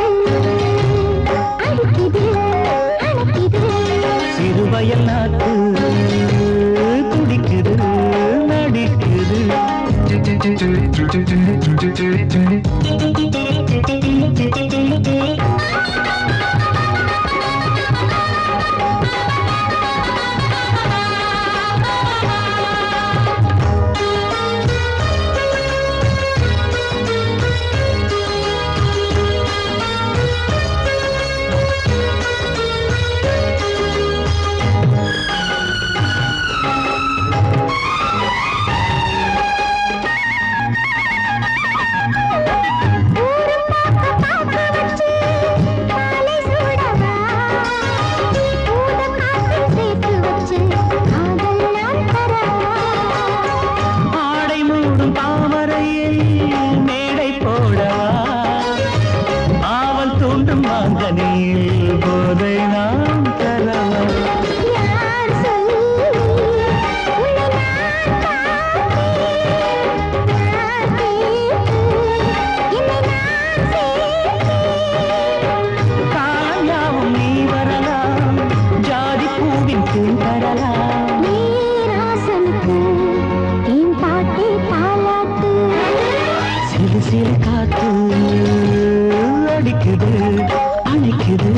அடிக்குது அணைக்குது சிறுவயல் நாட்டு துடிக்குது நடிக்குது ஆடை மூடும் தாமரையில் மேடை போடவா ஆவல் தூண்டும் மாங்கனியில் போதை நாம் தரவா காயாவும் நீ வரலாம் ஜாதி பூவின் தேன் தரலாம் சிறு சிறு காத்து அடிக்குது அணைக்குது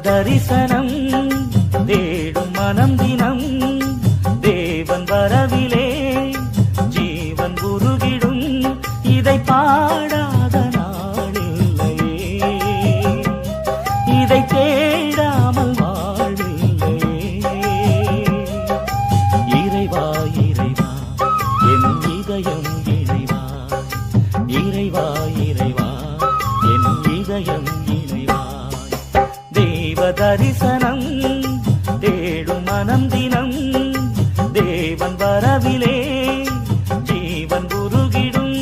தரிசனம் தேடும் மனம் தினம் தேவன் வரவிலே ஜீவன் உருகிடும் இதை பாடாத நாளில்லையே இதை தேடாமல் வாழில்லையே இறைவா இறைவா என் இதயம் இறைவா இறைவா இறைவா என் இதயம் இறைவா தேவ தரிசனம் தேடும் மனம் தினம் தேவன் வரவிலே ஜீவன் உருகிடும்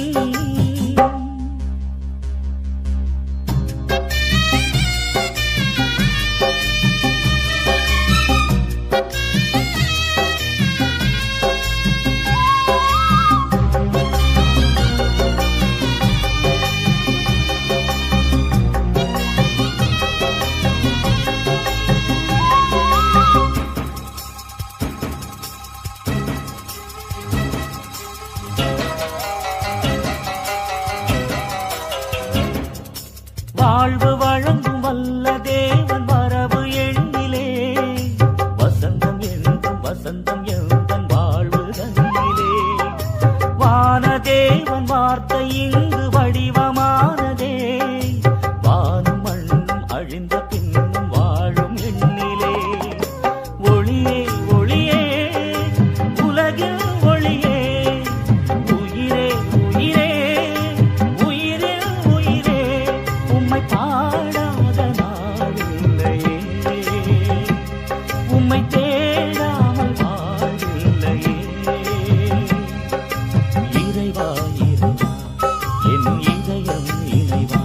வாழ்வு வழங்கும் வல்ல தேவன் வரவு எண்ணிலே வசந்தம் என்றும் வசந்தம் எந்தன் வாழ்வு தன்னிலே வானதேவன் வார்த்தை இங்கு வடிவமானதே வானும் மண்ணும் அழிந்த பின்னும் வாழும் எண்ணிலே ஒளியே ஒளியே உலகில் ஒளியே உயிரே உயிரே உயிரே உயிரே உம்மை பாடாத நாளில்லையே உம்மை தேடாமல் வாழில்லையே இறைவா இறைவா என் இதயம் இறைவா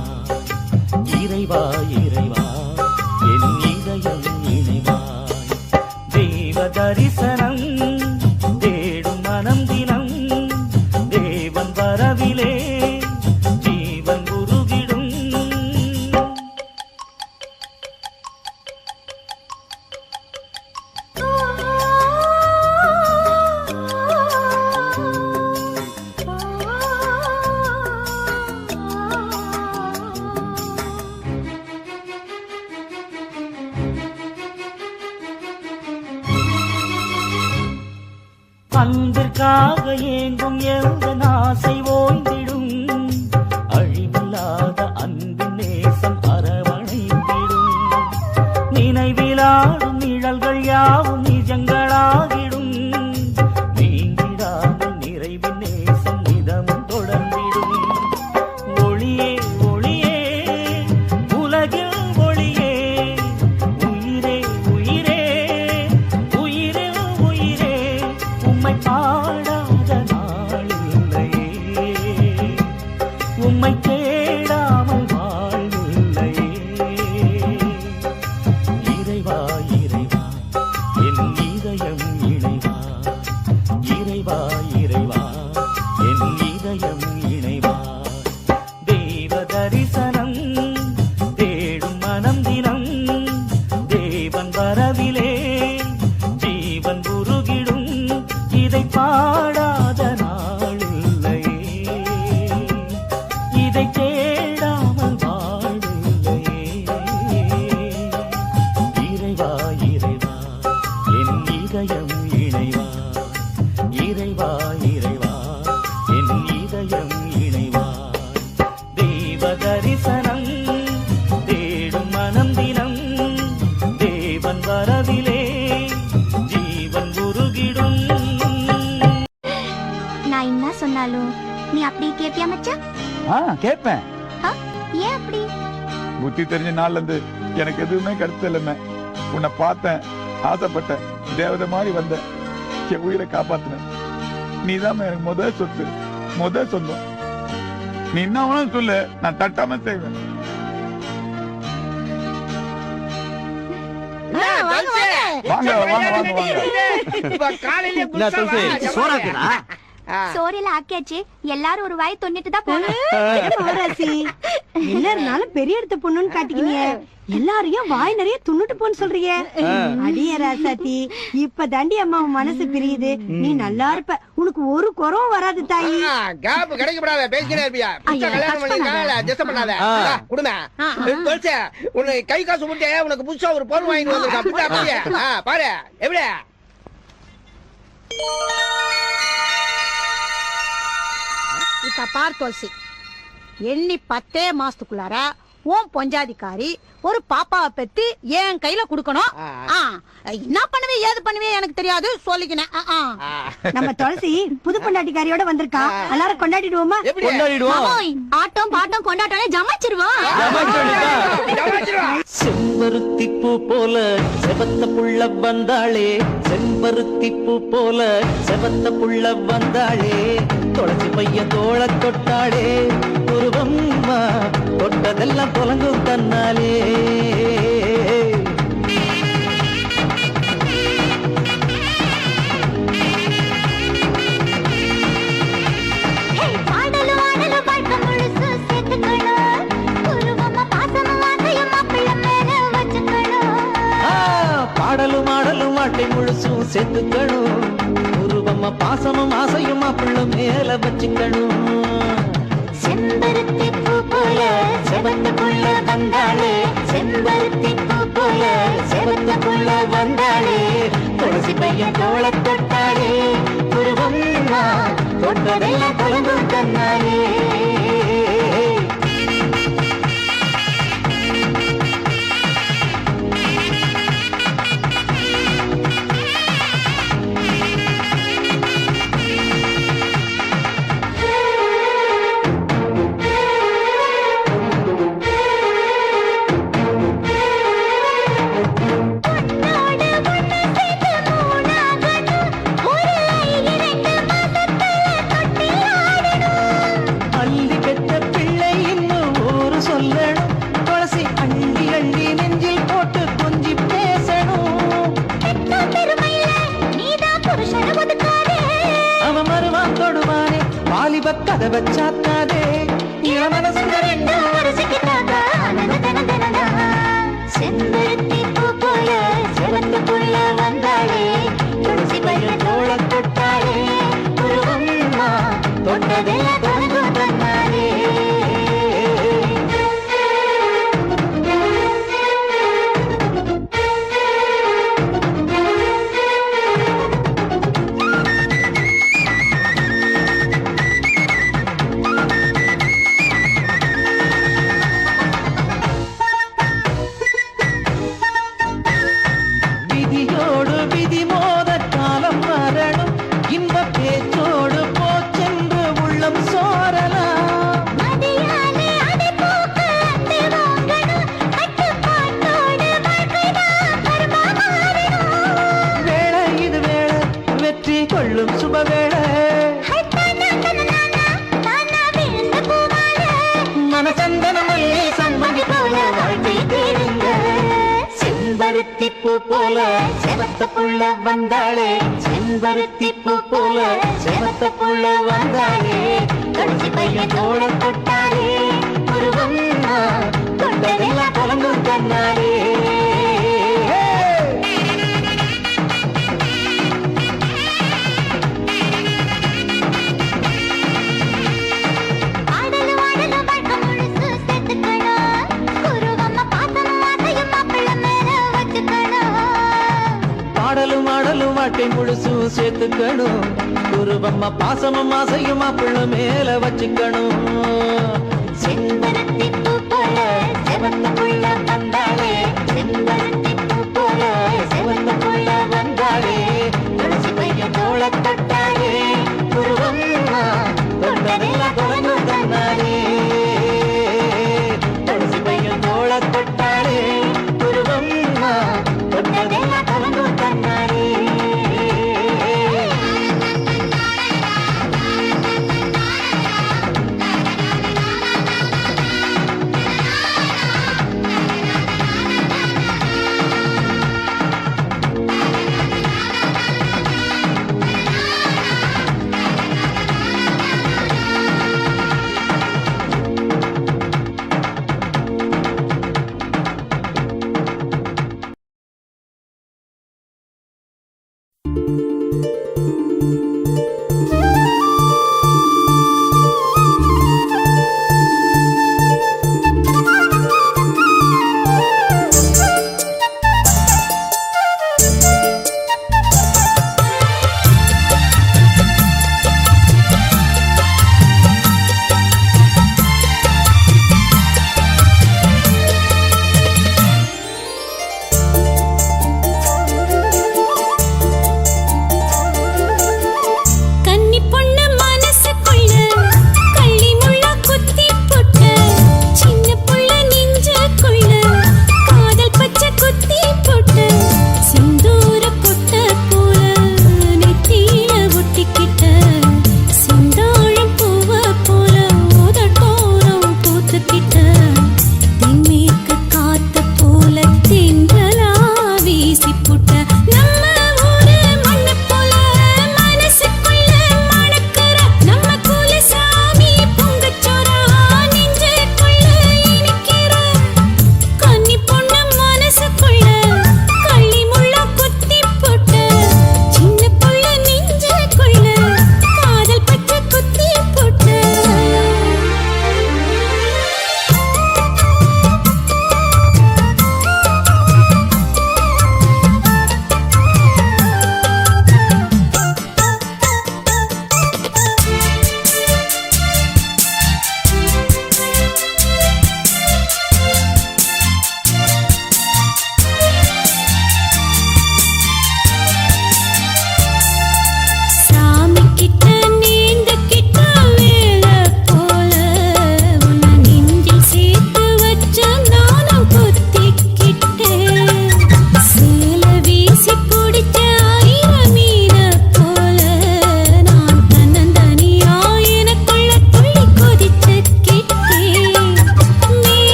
இறைவா இறைவா என் இதயம் இறைவா தேவ தரிசனம் தேடும் மனம் தினம் தேவன் வரவிலே ஜீவன் உருகிடும் அன்பிற்காக ஏங்கும் எந்த ஆசை ஓய்ந்திடும் அழிவில்லாத அன்பின் நேசம் அரவணைத்திடும் நினைவிலாடும் நிழல்கள் யாவும் நிஜங்களாகிடும் நீங்கிடாமல் நிறைவின் நேசம் நிதமும் தொடர்ந்திடும் ஒளியே ஒளியே உலகில் ஒளியே உயிரே உயிரே உயிரே உயிரே உம்மை பாடாத நாளில்லையே உம்மை தேடாமல் வாழ்வில்லையே இறைவா இறைவா என் இதயம் இணைவா இறைவா இறைவா என் இதயம் இணைவா தேவ தரிசனம் தேடும் மனம் தினம் தேவன் வரவிலே ஜீவன் உருகிடும் இதை பாடாத நாளில்லையே இதை தேடாமல் வாழில்லையே இறைவா இறைவா என் இதயம் இணைவா இறைவா இறைவா என் இதயம் இணைவா தேவ தரிசனம் தேடும் மனம் தினம் தேவன் வரவிலே ஜீவன் உருகிடும் நான் என்ன சொன்னாலும் நீ அப்படியே கேப்பியா மச்சான்? கேட்பேன். ஏன் அப்படி? புத்தி தெரிஞ்ச நாள்ல இருந்து எனக்கு எதுவுமே கருத்து இல்லைமே. உன்னை பார்த்தேன், ஆசைப்பட்டேன், தேவதை மாதிரி வந்த என் உயிரை காப்பாத்தின. நீதான் எனக்கு முதல் சொத்து, முதல் சொந்தம். நீ என்ன வேணும் சொல்லு, நான் தட்டாம செய்வேன். வாங்க வாங்க வாங்க வாங்க வாங்க வாங்க. காலையில சோறில ஆக்கியாச்சு, எல்லாரும் ஒரு வாய் தொண்ணிட்டு தான் போனோம். மகராசி என்ன இருந்தாலும் பெரிய இடத்து பொண்ணுன்னு காட்டிக்கிங்க, எல்லாரையும் வாய் நிறைய துண்ணுட்டு போன்னு சொல்றீங்க. அடிய ராசாத்தி, இப்ப தாண்டி அம்மா உன் மனசு பிரியுது. நீ நல்லா இருப்ப, உனக்கு ஒரு குறவும் வராது தாயி. கேப் கிடைக்கப்படாத, பேசிக்கிட்டே இருப்பியா? கல்யாணம் பண்ணிருக்காங்க, ஜெஸ்ட் பண்ணாத. குடும்ப தொலைச்ச உன்னை கை காசு முட்டே உனக்கு புதுசா ஒரு பொருள் வாங்கி வந்திருக்கான். பாரு எப்படி இப்ப பார் துளசி, எண்ணி 10 மாசத்துக்குள்ளார உன் பொஞ்சாதிக்காரி ஒரு பாப்பாவை பெத்து என் கையில குடுக்கணும். என்ன பண்ணுவே ஏது பண்ணுவே எனக்கு தெரியாது, சொல்லிக்கினேன். நம்ம துளசி புது பொண்டாட்டிக்காரியோட வந்திருக்கா, எல்லாரும் கொண்டாடிடுவோமா? ஆட்டம் பாட்டம் கொண்டாட்டாலே ஜமாச்சிருவோம். செம்பருத்தி பூ போல செவத்த புள்ள வந்தாளே, செம்பருத்தி பூ போல செவத்த புள்ள வந்தாளே, துளசி பையன் தோள தொட்டாளே, உருவம்மா தொட்டதெல்லாம் தொலங்கும் தன்னாலே. பாடலும் ஆடலும் மாட்டை முழுசும் சேர்த்துக்கணும், உருவமா பாசமும் ஆசையும் மாப்பிள்ள மேல வச்சுக்கணும். செம்பருத்தி பூ போல செவந்த புள்ள வந்தாளே, செம்பருத்தி பூ போல செவந்த புள்ள வந்தாளே, துளசி பையன் தோள தொட்டாளே, உருவம் தொட்டதெல்லாம் தொலைங்கும் தன்னாலே. கதவை சாத்தாதே, செம்பருத்தி பூ போல செவந்த புள்ள வந்தாளே, துளசி பையன் தோள தொட்டாளே, உருவம் தொட்டதெல்லாம் தொலைங்கும் தன்னாலே. செம்பருத்தி பூ போல செவத்த புள்ள வந்தாளே, செம்பருத்தி பூ போல செவத்த புள்ள வந்தாளே, துளசி பையன் தோள தொட்டாளே, உருவம் தொட்டதெல்லாம் தொலைங்கும் தன்னாலே. பாடலும் ஆடலும் வாட்டை முழுசும் சேர்த்துக்கணும், உருவம்மா பாசமும் ஆசையும் மாப்பிள்ள மேல வச்சுக்கணும். செம்பருத்தி பூ போல செவந்த புள்ள வந்தாளே, செம்பருத்தி பூ போல செவந்த புள்ள வந்தாளே, துளசி பையன் தோள தொட்டாளே, உருவம் தொட்டதெல்லாம் தொலைங்கும் தன்னாலே. துளசி பையன் தோள தொட்டாளே, உருவம் தொட்டதெல்லாம் தொலைங்கும் தன்னாலே.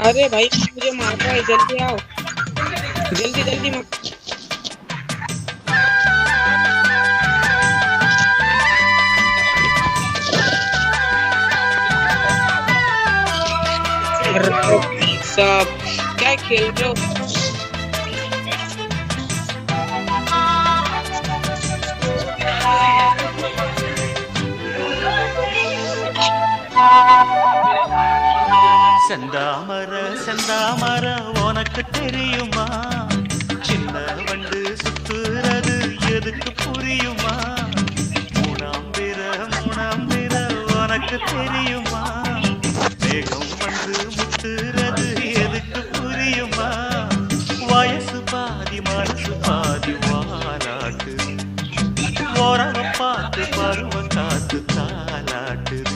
अरे भाई मुझे मारता है, जल्दी आओ, जल्दी जल्दी मत। साहब क्या खेल रहे हो? செந்தாமர செந்தாமர உனக்கு தெரியுமா சின்ன வண்டு சுத்துறது எதுக்கு புரியுமா மூணாம் பிற உனக்கு தெரியுமா மேகம் வந்து முத்துறது எதுக்கு புரியுமா வயசு பாதி மனசு பாதி வாராட்டு ஓரவ பார்த்து பருவ காத்து தாலாட்டுது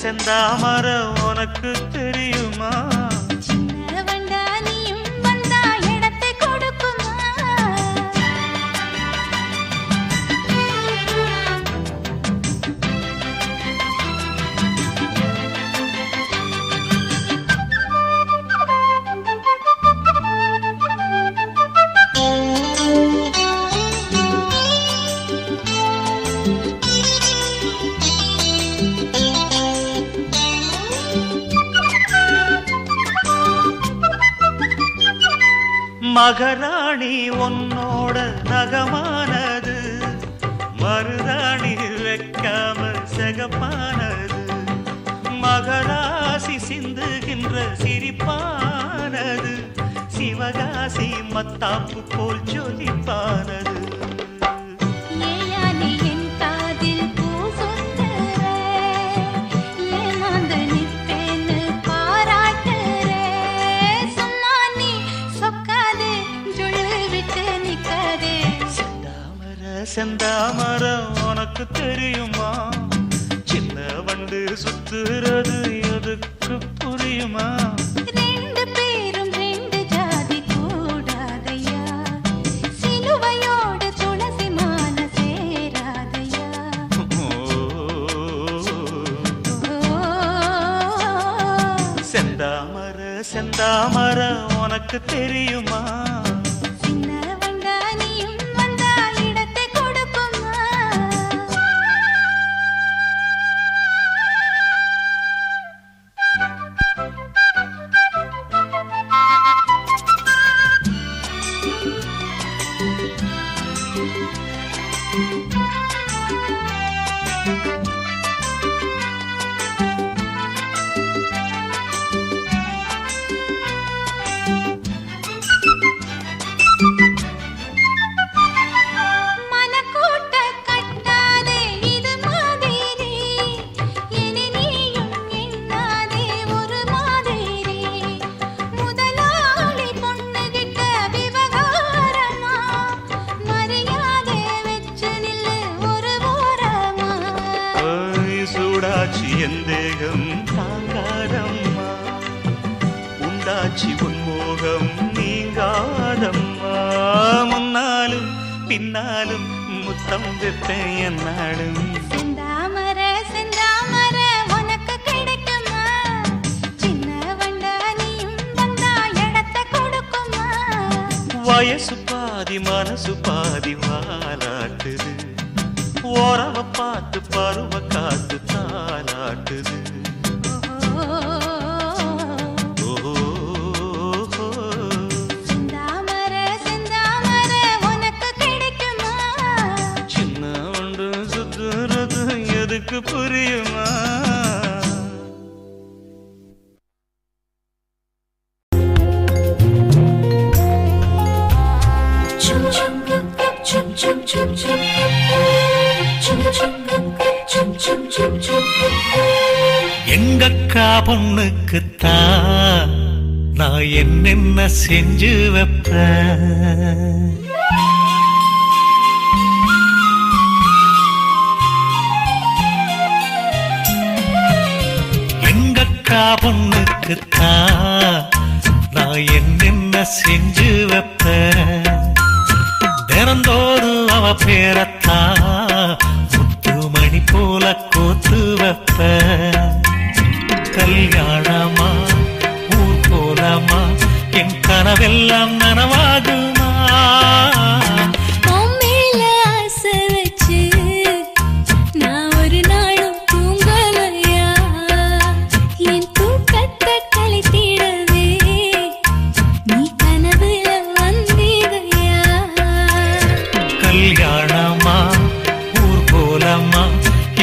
செந்தாமர உனக்கு தெரியுமா சின்ன வண்டா நீயும் வந்தா இடத்தை கொடுக்குமா மகராணி உன்னோட நகமானது மருதாணி வைக்காம செகப்பானது மகராசி சிந்துகின்ற சிரிப்பானது சிவகாசி மத்தாப்பு போல் ஜொலிப்பானது செந்தாமர உனக்கு தெரியுமா சின்ன வண்டு சுத்துறது எதுக்கு புரியுமா ரெண்டு பேரும் ரெண்டு ஜாதி கூடாதையா சிலுவையோடு துளசி மாலை சேராதையா செந்தாமர செந்தாமர உனக்கு தெரியுமா எந்தேகம் தாங்காதம்மா உண்டாச்சி உன்மோகம் நீங்காதம்மா முன்னாலும் பின்னாலும் முத்தம் வைப்பேன் என்னாலும் செந்தாமர செந்தாமர உனக்கு கிடைக்குமா சின்ன வண்டா நீயும் வந்தா இடத்தை கொடுக்குமா வயசு பாதி மனசு பாதி வாலாட்டுது ஓரவ பார்த்து பருவ காத்து தாலாட்டுது செந்தாமர செந்தாமர உனக்கு கிடைக்குமா சின்ன ஒன்று சுத்துறது எதுக்கு புரியுமா எங்கக்கா பொண்ணுக்குத்தான் நான் என்னென்ன செஞ்சு வைப்பேன் எங்கக்கா பொண்ணுக்குத்தான் நான் என்னென்ன செஞ்சு வைப்பேன் தினந்தோறும் அவ பேரத்தான் முத்துமணி போல கோத்து வைப்பேன் கல்யாணமா ஊர் போலாமா என் கனவெல்லாம் நனவாகுமா உன் மேல ஆசை வச்சு நான் ஒரு நாளும் தூங்கலையா என் தூக்கத்தை கழித்திடவே நீ கனவுல வந்திடையா கல்யாணமா ஊர் போலாமா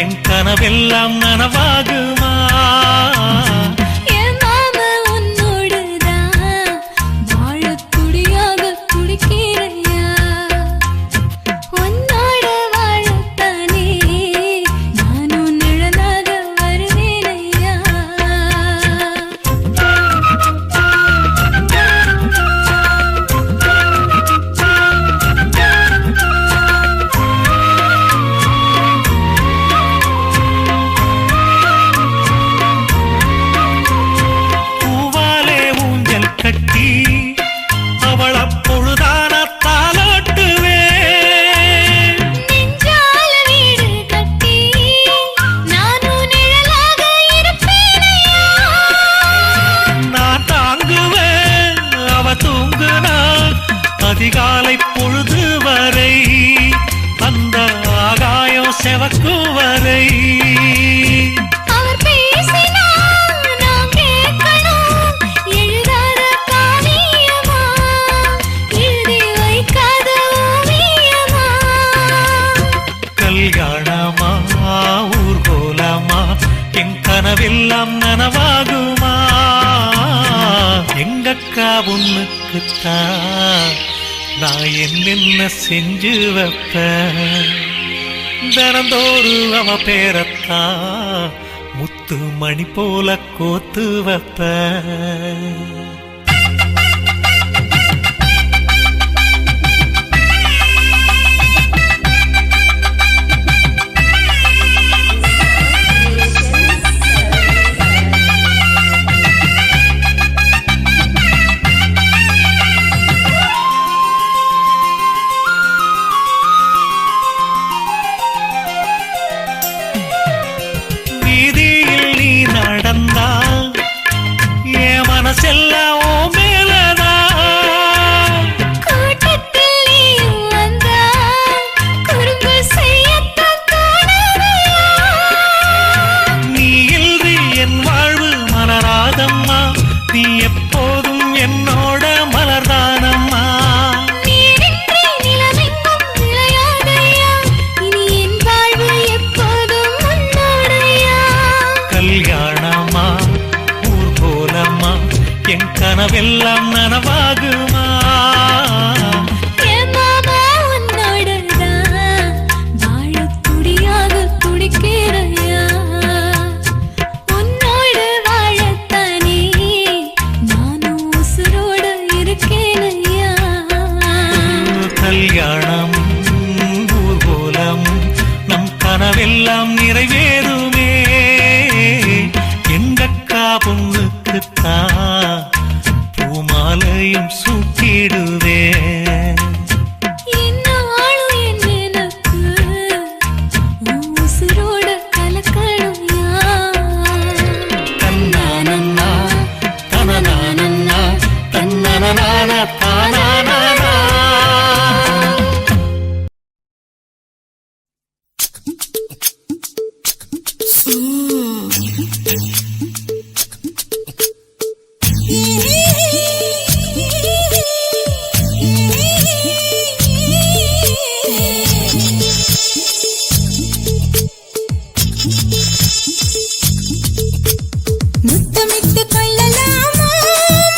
என் கனவெல்லாம் நனவாகுமா என் மாமா உன்னோடுதான் வாழத் துடியாக துடிக்கிறையா உன்னோட வாழத்தானே நானும் நிழலாக வருவேனையா பூவாலே ஊஞ்சல் கட்டி அவள் அப்பொழுதான தாலாட்டுவேன் நெஞ்சால வீடு கட்டி நானும் நிழலாக இருப்பேனையா நான் தாங்குவேன் அவ தூங்குனா அதிகாலை பொழுது வரை அந்த ஆகாயம் செவக்கும் வரை அவர் பேசினா நான் கேட்கணும் எழுதாத காவியமா எழுதி வைக்காத ஓவியமா கல்யாணமா ஊர் போலாமா என் கனவெல்லாம் நனவாகுமா எங்கக்கா பொண்ணுக்குத்தான் நான் என்னென்ன செஞ்சு வைப்பேன் தினந்தோறும் அவ பேரத்தான் முத்து மணி போல கோத்து வைப்பேன் வீதியில் நீ நடந்தா என் மனசெல்லாம் ஓ மேலதான் கூட்டத்தில் நீயும் வந்தா குறும்பு செய்யத்தான் தோணுதையா நீ இன்றி என் வாழ்வு மலராதம்மா நீ எப்போதும் என்னோட மலர்தானம்மா நீரின்றி நிலவெங்கும் விளையாதையா இனி என் வாழ்வு எப்போதும் உன்னோடையா கல்யாணமா ஊர் போலம்மா என் கனவெல்லாம் நனவாகுமா என் மாமா உன்னோடுதான் வாழத் துடியாக துடிக்கிறையா உன்னோடு வாழத்தானே நானும் உசுரோட இருக்கேனையா கல்யாணம் ஊர் போலம் நம் கனவெல்லாம் நிறைவேறுமே எங்கக்கா பொண்ணுக்குத்தான் பூமாலையும் சூட்டிடுவேன் இந்நாளும் என் நினைப்பு உன் உசுரோட கலக்கணும்யா தன்னானன்னா தனனானன்னா தன்னனனான தானானா முத்தமிட்டு கொள்ளலாமா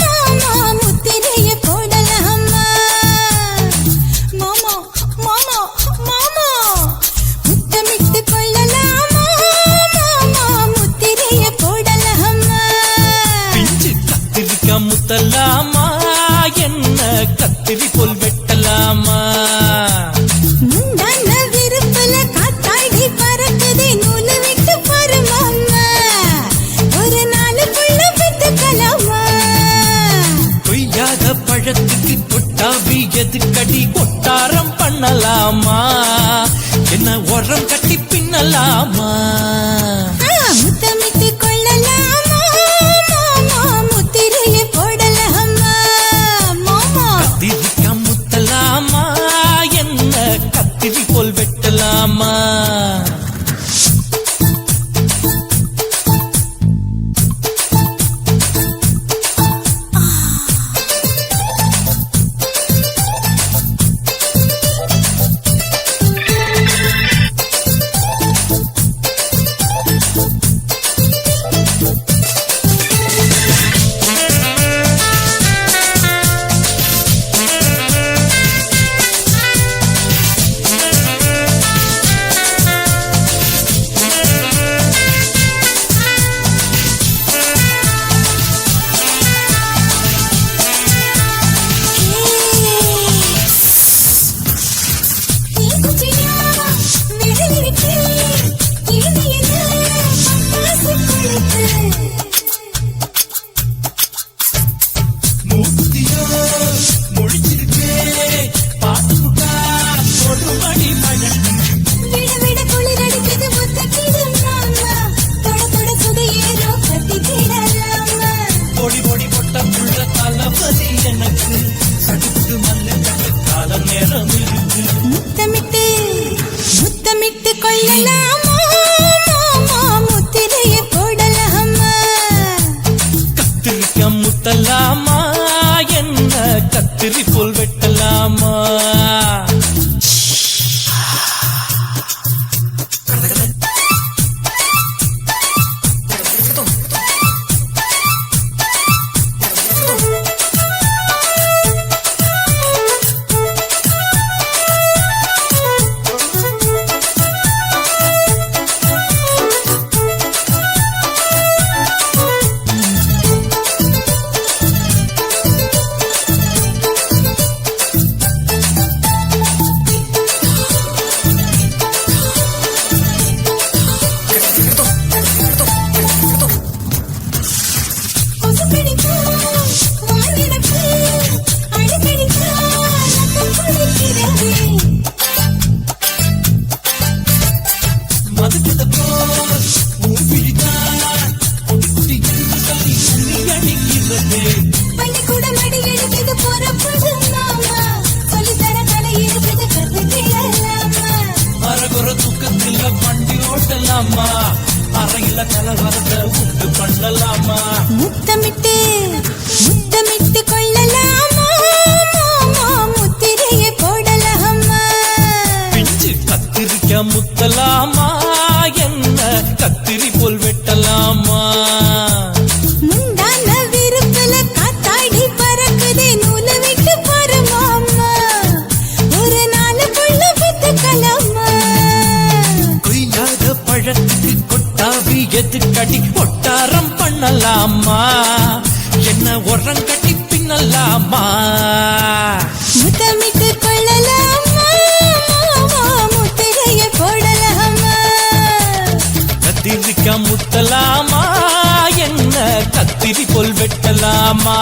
மாமா முத்திரைய போடலாமா மாமா மாமா மாமா முத்தமிட்டு கொள்ளலாமா மாமா முத்திரைய போடலாமா பிஞ்சு கத்திரிக்கா முத்தலாமா என்ன கத்திரி போல் வெட்டலாமா முந்தான விருப்பல காத்தாடி பறக்குதே நூலு விட்டு பாரு மாமா ஒரு நாளுக்குள்ள எதுக்கடி கொட்டாரம் பண்ணலாமா என்ன உரம் கட்டி பின்னலாமா முத்தமிட்டு கொள்ளலாமா மாமா முத்திரையை போடலாமா மாமா கத்திரிக்கா முத்தலாமா என்ன கத்திரி போல் வெட்டலாமா முத்தமிட்டு கொள்ளலாமா மாமா முத்திரையை போடலாமா கத்திரிக்கா முத்தலாமா என்ன கத்திரி போல் வெட்டலாமா அறையில கலவரத்தை உண்டு பண்ணலாமா முத்தமிட்டு முத்தமிட்டு கொள்ளலாமா மாமா முத்திரையை போடலாமா பிஞ்சு கத்திரிக்கா முத்தலாமா என்ன கத்திரி போல் வெட்டலாமா முந்தான விருப்பல காத்தாடி பறக்குதே நூலை விட்டு பாரு மாமா ஒரு நாளுக்குள்ள வித்துக்கலாமா கொய்யாத பழத்துக்கு கொட்டாவி எதுக்கடி கொட்டாரம் பண்ணலாமா என்ன உரம் கட்டி பின்னலாமா முத்தமிட்டு கொள்ளலாமா மாமா முத்திரையை போடலாமா கத்திரிக்கா முத்தலாமா என்ன கத்திரி போல் வெட்டலாமா